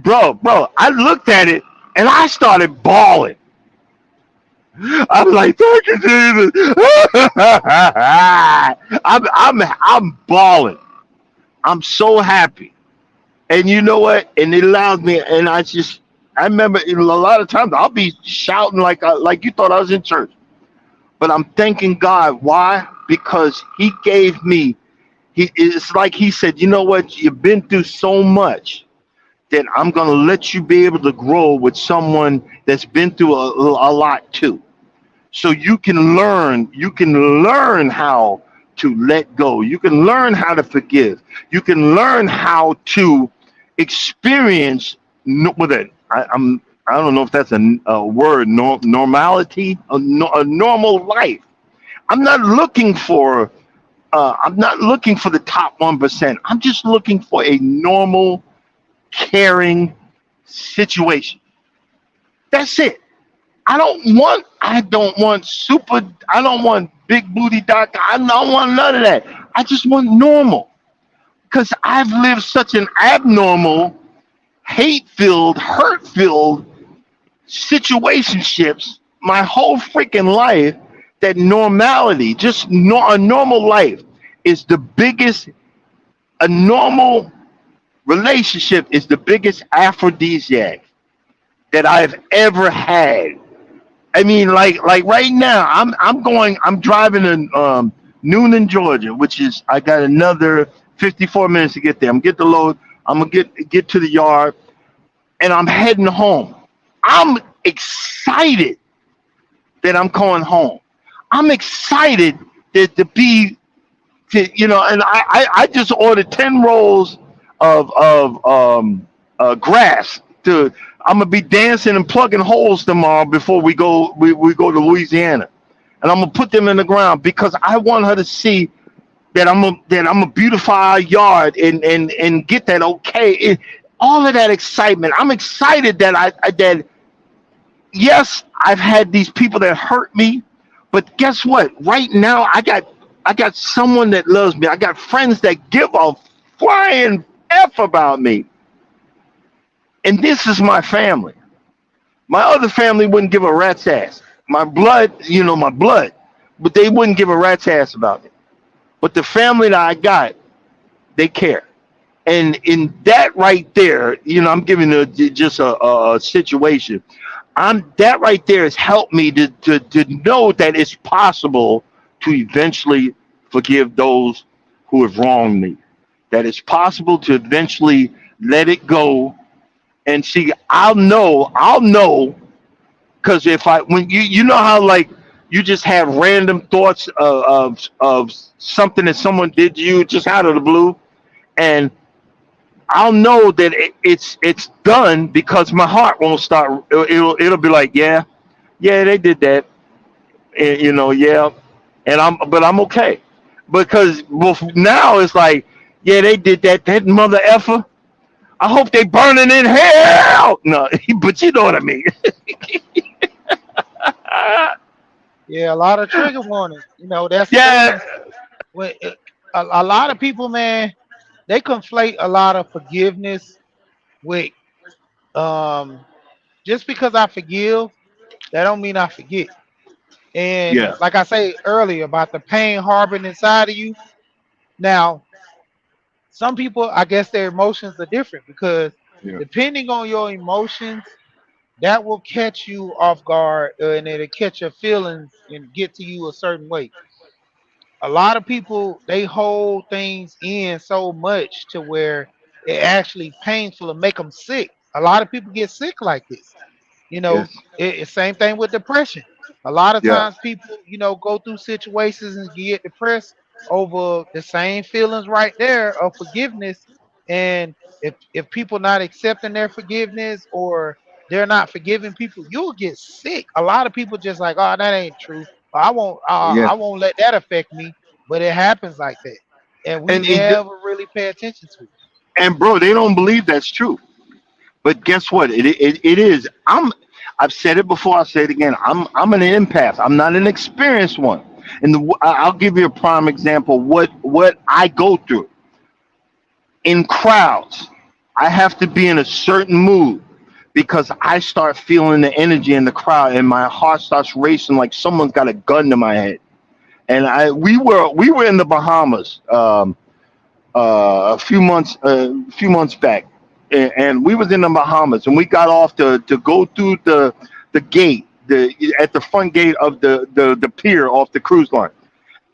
bro. I looked at it, and I started bawling. I'm like, thank you, Jesus. I'm bawling. I'm so happy. And you know what? And it allows me, and I remember a lot of times I'll be shouting like you thought I was in church. But I'm thanking God. Why? Because He gave me. It's like He said, you know what? You've been through so much that I'm gonna let you be able to grow with someone that's been through a lot too. So you can learn. You can learn how to let go. You can learn how to forgive. You can learn how to experience with it. I don't know if that's a word. Normality, a normal life. I'm not looking for. I'm not looking for the top 1%. I'm just looking for a normal, caring situation. That's it. I don't want super. I don't want big booty doctor. I don't want none of that. I just want normal because I've lived such an abnormal, hate-filled, hurt-filled situationships my whole freaking life that normality, just a normal life, is the biggest. A normal relationship is the biggest aphrodisiac that I've ever had. I mean, like right now, I'm driving in Noonan, Georgia, which is I got another 54 minutes to get there. I'm get the load. I'm gonna get to the yard, and I'm heading home. I'm excited that I'm going home. I'm excited to be and I just ordered 10 rolls of grass to. I'm gonna be dancing and plugging holes tomorrow before we go to Louisiana, and I'm gonna put them in the ground because I want her to see that I'm a beautify our yard and get that okay. All of that excitement. I'm excited that that yes, I've had these people that hurt me, but guess what? Right now, I got someone that loves me. I got friends that give a flying f about me, and this is my family. My other family wouldn't give a rat's ass. My blood, my blood, but they wouldn't give a rat's ass about it. But the family that I got, they care. And in that right there, I'm giving just a situation. That right there has helped me to know that it's possible to eventually forgive those who have wronged me. That it's possible to eventually let it go and see. I'll know because if I when you know how like you just have random thoughts of something that someone did to you just out of the blue, and I'll know that it's done because my heart won't start. It'll be like, yeah, they did that, and, yeah, and but I'm okay because now it's like, yeah, they did that. That mother effer. I hope they burning in hell. No, but you know what I mean. Yeah, a lot of trigger warnings. That's the Yeah, thing. When a lot of people, man, they conflate a lot of forgiveness with um just because I forgive, that don't mean I forget. And yeah, like I say earlier about the pain harboring inside of you. Now, some people, I guess their emotions are different because yeah. depending on your emotions, that will catch you off guard and it'll catch your feelings and get to you a certain way. A lot of people they hold things in so much to where it actually painful and make them sick. A lot of people get sick like this. Yes, It's same thing with depression. A lot of yeah, times people, go through situations and get depressed over the same feelings right there of forgiveness. And if people not accepting their forgiveness or they're not forgiving people, you'll get sick. A lot of people just like, oh, that ain't true. yeah. I won't let that affect me. But it happens like that, and we And never really pay attention to it. and bro, they don't believe that's true. But guess what? It is. I've said it before. I'll say it again. I'm an empath. I'm not an experienced one. And I'll give you a prime example. What I go through in crowds. I have to be in a certain mood because I start feeling the energy in the crowd, and my heart starts racing like someone's got a gun to my head. And we were in the Bahamas. a few months back, and we was in the Bahamas, and we got off to go through the gate, at the front gate of the pier off the cruise line.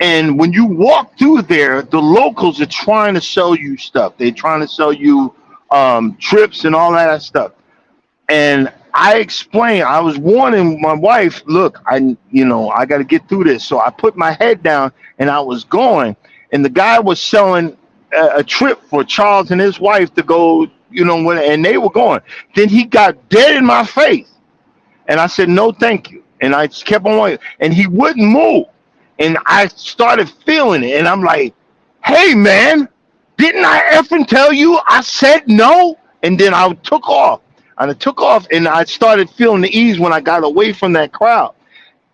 And when you walk through there, the locals are trying to sell you stuff. They're trying to sell you trips and all that stuff. And I explained, I was warning my wife, look, I got to get through this. So I put my head down and I was going. And the guy was selling a trip for Charles and his wife to go, and they were going. Then he got dead in my face. And I said, no, thank you. And I just kept on going. And he wouldn't move. And I started feeling it. And I'm like, hey, man, didn't I effing tell you I said no? And then I took off. And I took off and I started feeling the ease when I got away from that crowd.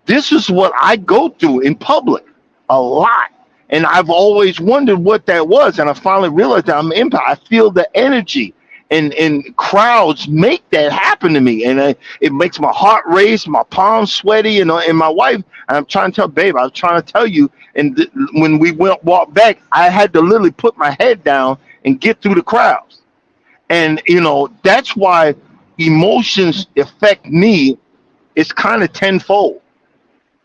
This is what I go through in public a lot. And I've always wondered what that was. And I finally realized that I'm impact. I feel the energy. And crowds make that happen to me. And it makes my heart race, my palms sweaty. And my wife, and I'm trying to tell babe, I was trying to tell you. And when we walked back, I had to literally put my head down and get through the crowds. And, that's why emotions affect me. It's kind of tenfold.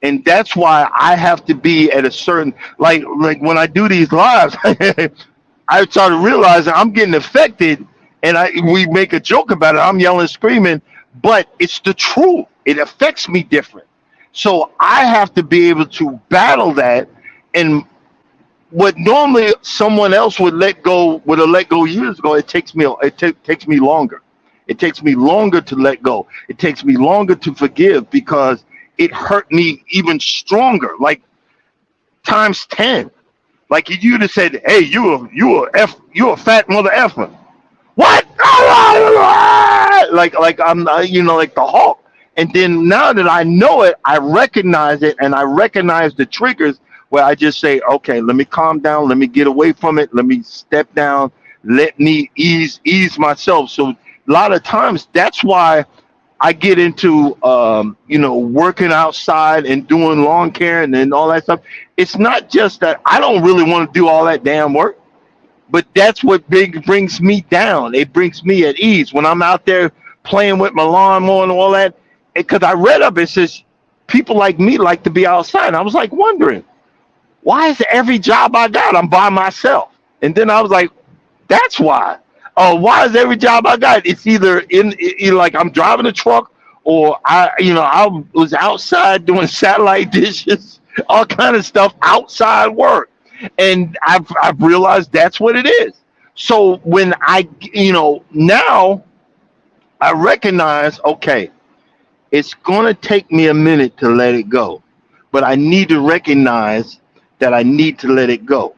And that's why I have to be at a certain, like when I do these lives, I start to realize that I'm getting affected, and we make a joke about it. I'm yelling, screaming, but it's the truth. It affects me different. So I have to be able to battle that. And what normally someone else would have let go years ago, takes me longer. It takes me longer to let go. It takes me longer to forgive because it hurt me even stronger, like times 10. Like if you'd have said, hey, you a fat mother effer. What? Like I'm, like the Hulk. And then now that I know it, I recognize it, and I recognize the triggers where I just say, okay, let me calm down, let me get away from it, let me step down, let me ease myself. So a lot of times that's why I get into working outside and doing lawn care and all that stuff. It's not just that I don't really want to do all that damn work. But that's what brings me down. It brings me at ease when I'm out there playing with my lawnmower and all that. Because I read up, it says people like me like to be outside. And I was like wondering, why is every job I got, I'm by myself? And then I was like, that's why. Oh, why is every job I got? It's either like I'm driving a truck, or I was outside doing satellite dishes, all kind of stuff, outside work. And I've realized that's what it is. So when now I recognize, okay, it's going to take me a minute to let it go, but I need to recognize that I need to let it go.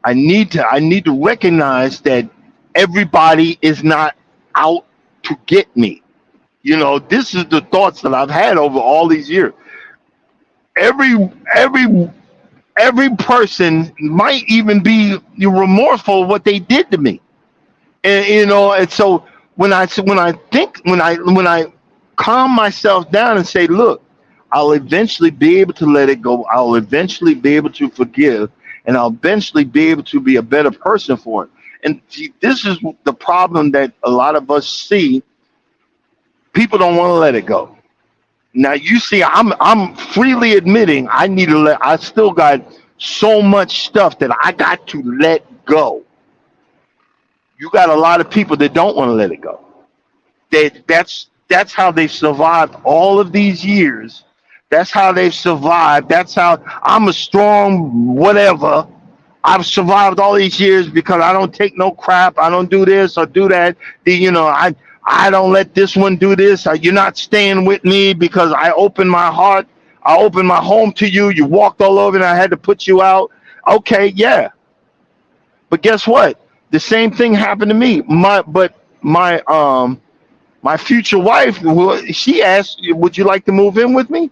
I need to recognize that everybody is not out to get me. This is the thoughts that I've had over all these years. Every person might even be remorseful of what they did to me, and so when I calm myself down and say, look, I'll eventually be able to let it go, I'll eventually be able to forgive, and I'll eventually be able to be a better person for it. And see, this is the problem that a lot of us see. People don't want to let it go. Now you see, I'm freely admitting I still got so much stuff that I got to let go. You got a lot of people that don't want to let it go. That's how they've survived all of these years. That's how they've survived. That's how I'm a strong whatever. I've survived all these years because I don't take no crap. I don't do this or do that. I don't let this one do this. You're not staying with me because I opened my heart. I opened my home to you. You walked all over and I had to put you out. Okay, yeah. But guess what? The same thing happened to me. My future wife, she asked, would you like to move in with me?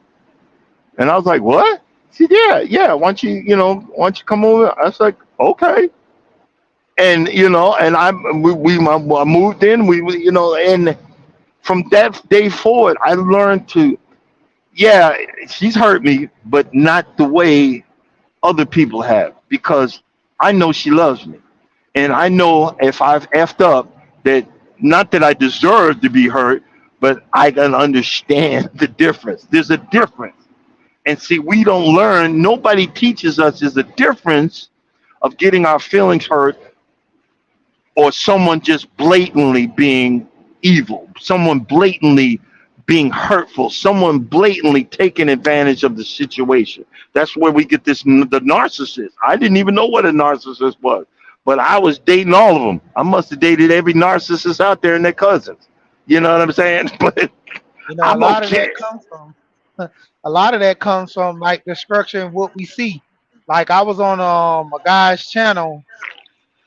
And I was like, what? She said, yeah. Why don't you come over? I was like, okay. And I moved in. And from that day forward, I learned to, yeah, she's hurt me, but not the way other people have, because I know she loves me. And I know if I've effed up, that not that I deserve to be hurt, but I can understand the difference. There's a difference. And see, we don't learn, nobody teaches us there's a difference of getting our feelings hurt or someone just blatantly being evil, someone blatantly being hurtful, someone blatantly taking advantage of the situation. That's where we get this the narcissist. I didn't even know what a narcissist was, but I was dating all of them. I must have dated every narcissist out there and their cousins. You know what I'm saying? But You know, a I'm lot of okay. that comes from a lot of that comes from like the structure and what we see. Like I was on a guy's channel,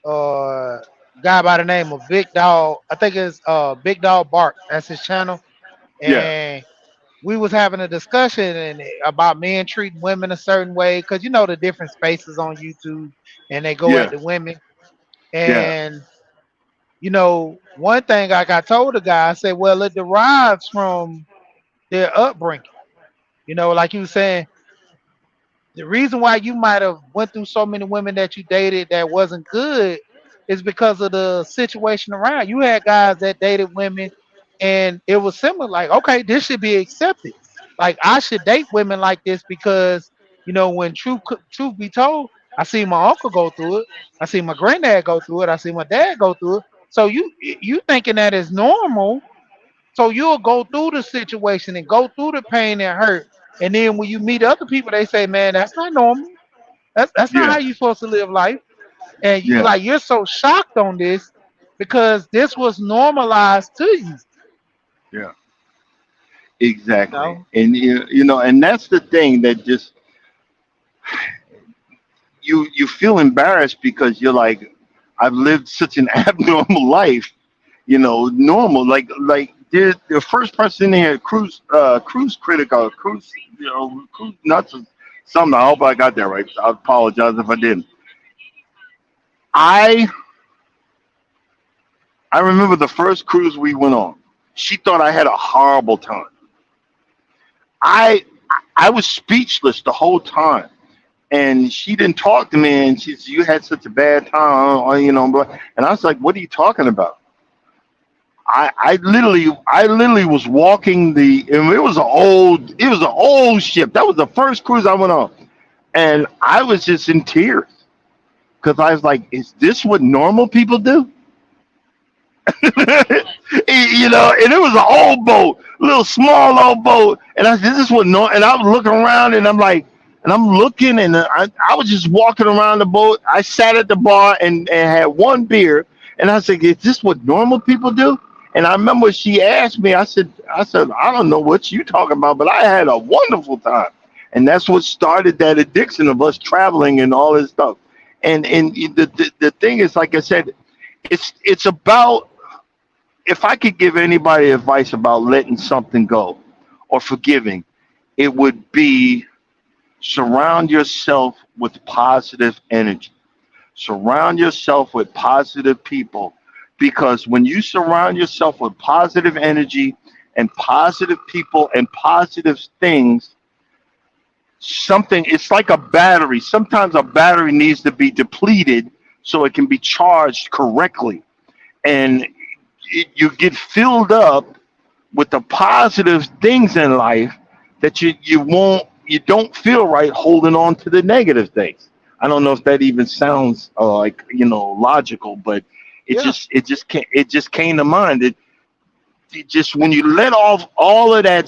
guy by the name of Big Dog. I think it's Big Dog Bark. That's his channel. Yeah, And we was having a discussion about men treating women a certain way because you know the different spaces on YouTube and they go at yeah, the women. yeah, And you know, one thing like I told the guy, I said, well, it derives from their upbringing. You know, like you were saying, the reason why you might have went through so many women that you dated that wasn't good is because of the situation around. You had guys that dated women and it was similar, like, okay, this should be accepted. Like I should date women like this because, you know, when truth be told, I see my uncle go through it, I see my granddad go through it, I see my dad go through it. So you thinking that is normal, so you'll go through the situation and go through the pain and hurt. And then when you meet other people, they say, man, that's not normal. That's not how yeah, you're supposed to live life. And you yeah, like you're so shocked on this because this was normalized to you. yeah. You Exactly. know? And you know, and that's the thing that just you feel embarrassed because you're like, I've lived such an abnormal life, you know, normal. Like the first person in here, cruise critic or cruise, you know, cruise nuts or something. I hope I got that right. I apologize if I didn't. I I remember the first cruise we went on. She thought I had a horrible time. I I was speechless the whole time. And she didn't talk to me, and she said, "You had such a bad time," you know. And I was like, "What are you talking about?" I literally was walking and it was an old ship. That was the first cruise I went on, and I was just in tears because I was like, "Is this what normal people do?" You know, and it was an old boat, little small old boat, and I said, "This is what no." And I was looking around, and I'm like, and I'm looking, and I was just walking around the boat. I sat at the bar and had one beer, and I said, "Is this what normal people do?" And I remember she asked me. I said, "I don't know what you talking about, but I had a wonderful time," and that's what started that addiction of us traveling and all this stuff. And the thing is, like I said, it's about, if I could give anybody advice about letting something go or forgiving, it would be surround yourself with positive energy. Surround yourself with positive people, because when you surround yourself with positive energy and positive people and positive things, something, it's like a battery. Sometimes a battery needs to be depleted so it can be charged correctly. And you get filled up with the positive things in life that you don't feel right holding on to the negative things. I don't know if that even sounds like, you know, logical, but Yeah. it just came to mind. It just, when you let off all of that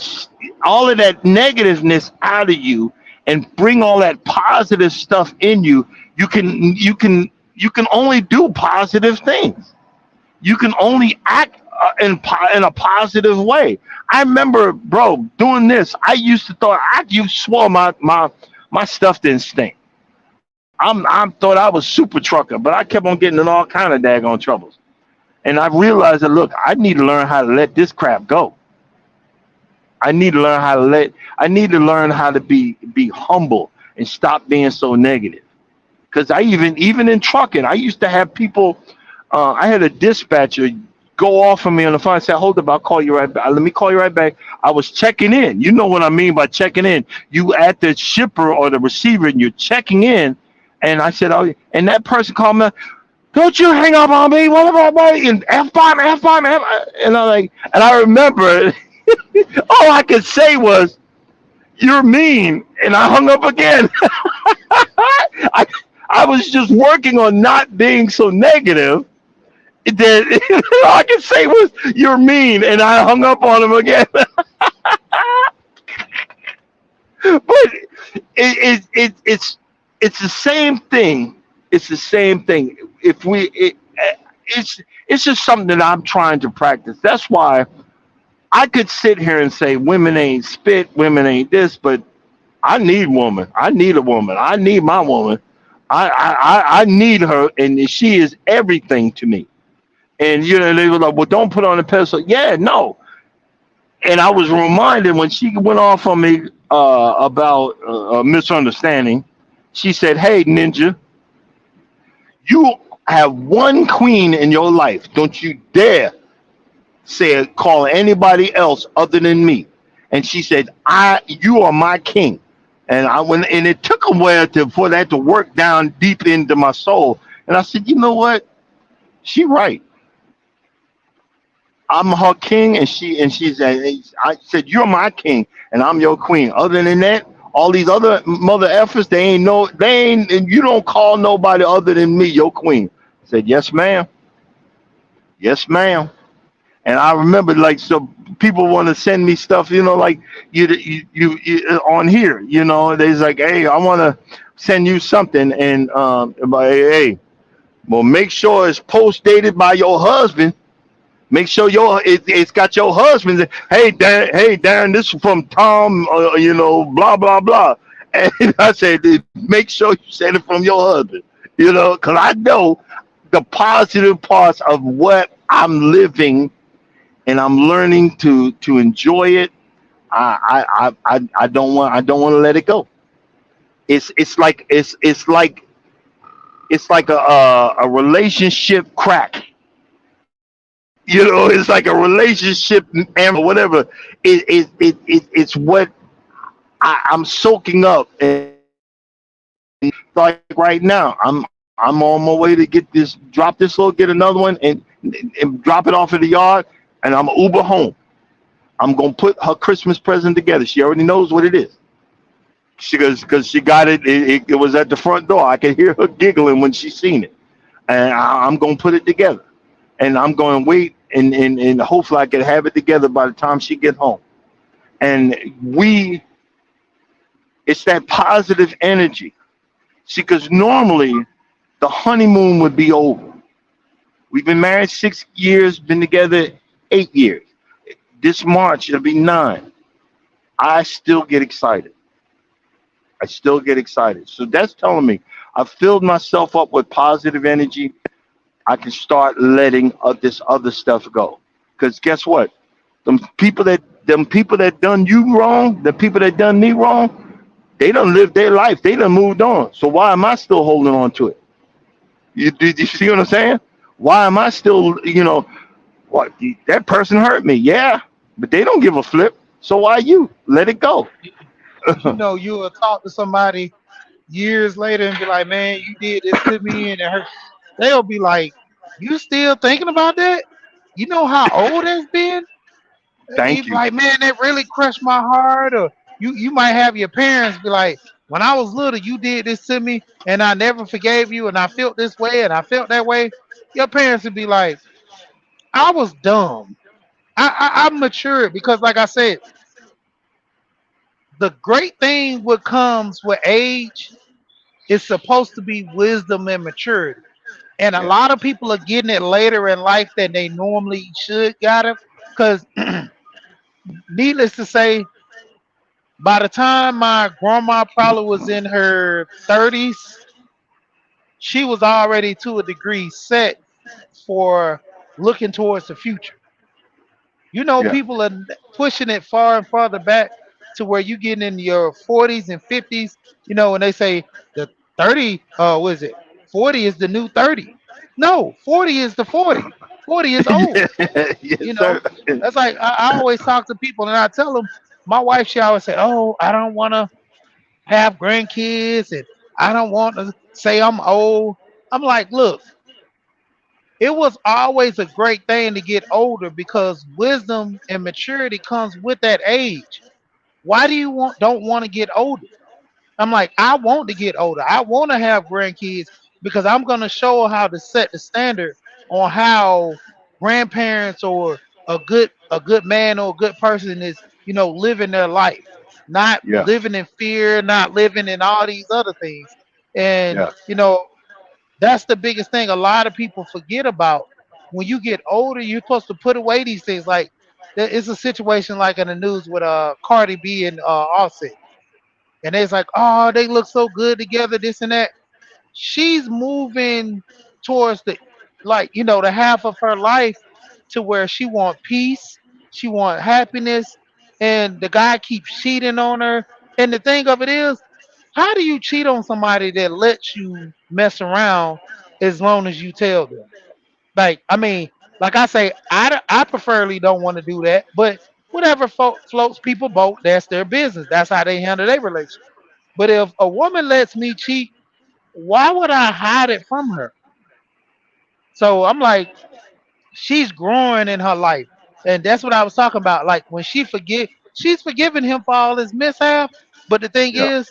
negativeness out of you and bring all that positive stuff in you, you can only do positive things. You can only act in a positive way. I remember, bro, doing this. I used to thought you swore my stuff didn't stink. I thought I was super trucker, but I kept on getting in all kind of daggone troubles. And I realized that, look, I need to learn how to let this crap go. I need to learn how to be humble and stop being so negative. Because I even in trucking, I used to have people. I had a dispatcher go off on me on the phone. I said, "Hold up, I'll call you right back. Let me call you right back." I was checking in. You know what I mean by checking in. You at the shipper or the receiver, and you're checking in. And I said, "Oh," and that person called me. Don't you hang up on me. What about me? And F bomb, F bomb, F. And I like, and I remember all I could say was, "You're mean," and I hung up again. I I was just working on not being so negative. That all I could say was, "You're mean," and I hung up on him again. But it's the same thing. It's the same thing. If we it's just something that I'm trying to practice. That's why I could sit here and say women ain't spit, women ain't this, but I need woman. I need a woman. I need my woman. I need her, and she is everything to me. And they were like, "Well, don't put her on a pedestal." Yeah, no. And I was reminded when she went off on me about a misunderstanding. She said, "Hey, Ninja, you have one queen in your life. Don't you dare say call anybody else other than me." And she said, you are my king." And I went, and it took a while for that to work down deep into my soul. And I said, you know what? She right. I'm her king, and she said, I said, "You're my king, and I'm your queen. Other than that, all these other mother effers, they ain't, and you don't call nobody other than me your queen." I said, "Yes, ma'am. Yes, ma'am." And I remember, like, so people want to send me stuff, like you on here, they's like, "Hey, I want to send you something," and like, "Hey, well, make sure it's post dated by your husband. Make sure it's got your husband. Hey, Darren, this is from Tom. Blah blah blah." And I said, "Make sure you send it from your husband. Because I know the positive parts of what I'm living, and I'm learning to enjoy it. I don't want to let it go. It's like a relationship crack. It's like a relationship and whatever. It's what I'm soaking up, and like right now, I'm on my way to get this, drop this load, get another one, and drop it off in the yard, and I'm Uber home. I'm gonna put her Christmas present together. She already knows what it is. She goes because she got it. It was at the front door. I could hear her giggling when she seen it, and I'm gonna put it together. And I'm going to wait, and hopefully I can have it together by the time she get home. And it's that positive energy. See, because normally the honeymoon would be over. We've been married 6 years, been together 8 years. This March it'll be 9. I still get excited. I still get excited. So that's telling me I've filled myself up with positive energy. I can start letting this other stuff go. Because guess what? Them people that done you wrong, the people that done me wrong, they done lived their life. They done moved on. So why am I still holding on to it? Did you see what I'm saying? Why am I still, what that person hurt me? Yeah, but they don't give a flip. So why you let it go? You will talk to somebody years later and be like, "Man, you did this to me," and it hurt. They'll be like, "You still thinking about that? You know how old that's been?" You Thank be you. like, "Man, that really crushed my heart." Or you might have your parents be like, "When I was little, you did this to me, and I never forgave you, and I felt this way, and I felt that way." Your parents would be like, "I was dumb. I'm matured because, like I said, the great thing what comes with age is supposed to be wisdom and maturity." And a Yeah. lot of people are getting it later in life than they normally should got it. Because, needless to say, by the time my grandma probably was in her 30s, she was already to a degree set for looking towards the future. Yeah. People are pushing it far and farther back to where you getting in your 40s and 50s. When they say the 30, what is it? 40 is the new 30. No, 40 is the 40. 40 is old. Yeah. You Yes, know, sir. that's like I always talk to people and I tell them, my wife, she always say, "Oh, I don't want to have grandkids and I don't want to say I'm old." I'm like, look, It was always a great thing to get older because wisdom and maturity comes with that age. Why do you don't want to get older? I'm like, I want to get older. I want to have grandkids because I'm going to show how to set the standard on how grandparents or a good man or a good person is, living their life, not Yeah, living in fear, not living in all these other things. And yeah, that's the biggest thing a lot of people forget about. When you get older, you're supposed to put away these things. Like there is a situation like in the news with Cardi B and Offset, and it's like, oh, they look so good together, this and that. She's moving towards the half of her life to where she want peace, she want happiness, and the guy keeps cheating on her. And the thing of it is, how do you cheat on somebody that lets you mess around as long as you tell them? Like, I mean, like I say, I preferably don't want to do that, but whatever floats people boat, that's their business. That's how they handle their relationship. But if a woman lets me cheat, why would I hide it from her? So I'm like, she's growing in her life, and that's what I was talking about. Like when she's forgiving him for all his mishap, but the thing yeah, is,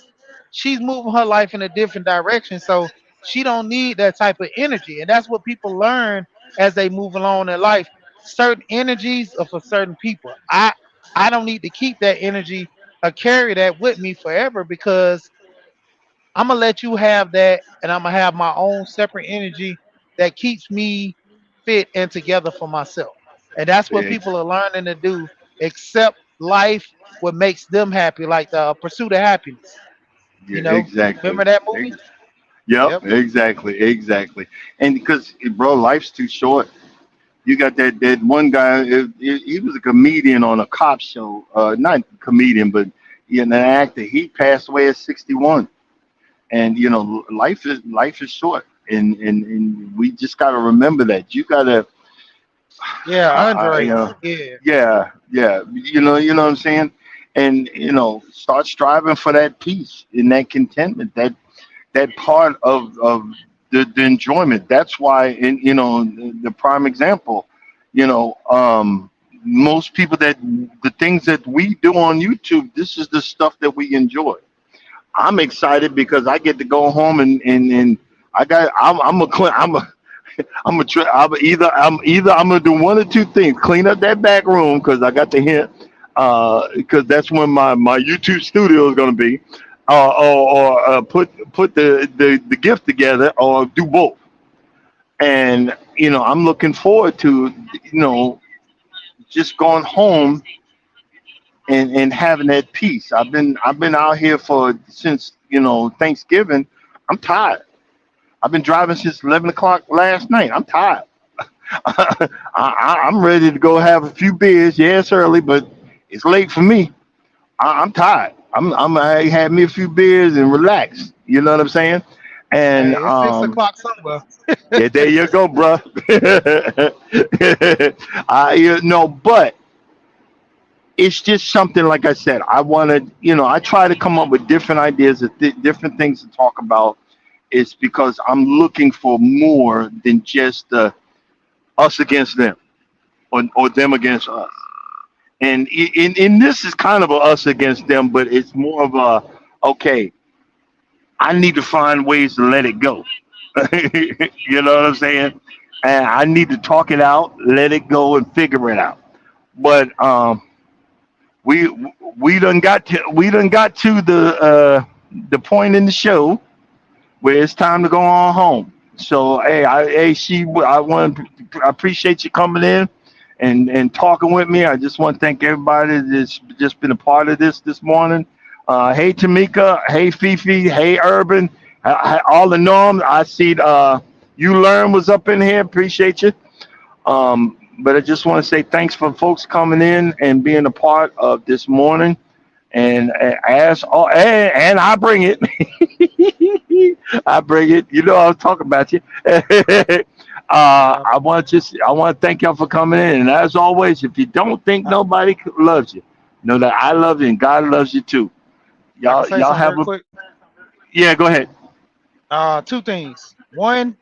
she's moving her life in a different direction, so she don't need that type of energy, and that's what people learn as they move along in life. Certain energies are for certain people. I don't need to keep that energy or carry that with me forever because I'm gonna let you have that, and I'm gonna have my own separate energy that keeps me fit and together for myself. And that's what yeah, people are learning to do. Accept life, what makes them happy, like the pursuit of happiness. yeah, Remember exactly. that movie? Yep, Yep. exactly, exactly. And because, bro, life's too short. You got that one guy. He was a comedian on a cop show. Not comedian, but an actor. He passed away at 61. And life is short, and we just got to remember that. You got to, Yeah, you Andre. know, Yeah. yeah, yeah. You know what I'm saying. And start striving for that peace and that contentment. That part of the enjoyment. That's why, in the prime example, most people, that the things that we do on YouTube, this is the stuff that we enjoy. I'm excited because I get to go home and I'm a clean I'm gonna do one or two things: clean up that back room because I got the hint, because that's when my YouTube studio is gonna be, or put the gift together, or do both. And I'm looking forward to just going home and having that peace. I've been out here for since Thanksgiving. I'm tired. I've been driving since 11 o'clock last night. I'm tired. I'm ready to go have a few beers. Yeah, it's early, but it's late for me. I'm tired. I had me a few beers and relax. You know what I'm saying? And Hey, it's 6 o'clock somewhere. yeah, there you go, bro. But it's just something, like I said. I wanted, I try to come up with different ideas of different things to talk about. It's because I'm looking for more than just us against them, or them against us. And in this is kind of a us against them, but it's more of a, okay, I need to find ways to let it go. You know what I'm saying? And I need to talk it out, let it go, and figure it out. But we we done got to the point in the show where it's time to go on home. So I appreciate you coming in and talking with me. I just want to thank everybody that's just been a part of this morning. Hey Tamika, hey Fifi, hey Urban, all the norms. I see you learn was up in here. Appreciate you. But I just want to say thanks for folks coming in and being a part of this morning. And and I bring it. I bring it. I was talking about you. Yeah. I want to thank y'all for coming in. And as always, if you don't think Uh, nobody loves you, know that I love you and God loves you too. I can Y'all, say y'all something have real a quick. yeah. Go ahead. Two things. One,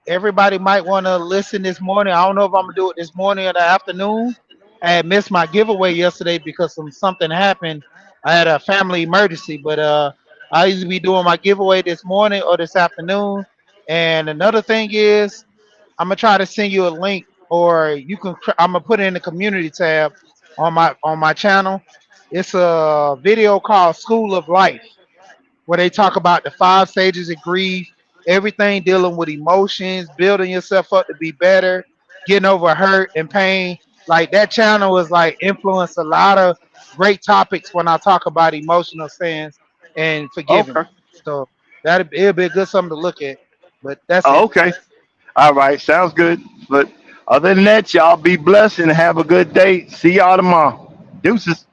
everybody might want to listen this morning. I don't know if I'm gonna do it this morning or the afternoon. I had missed my giveaway yesterday because something happened. I had a family emergency, but I either be doing my giveaway this morning or this afternoon. And another thing is, I'm gonna try to send you a link, or you can. I'm gonna put it in the community tab on my channel. It's a video called School of Life where they talk about the 5 stages of grief, everything dealing with emotions, building yourself up to be better, getting over hurt and pain. Like that channel is like influenced a lot of great topics when I talk about emotional sins and forgiving. Okay. So it'll be a good something to look at. But that's Oh, it. okay. All right. Sounds good. But other than that, y'all be blessed and have a good day. See y'all tomorrow. Deuces.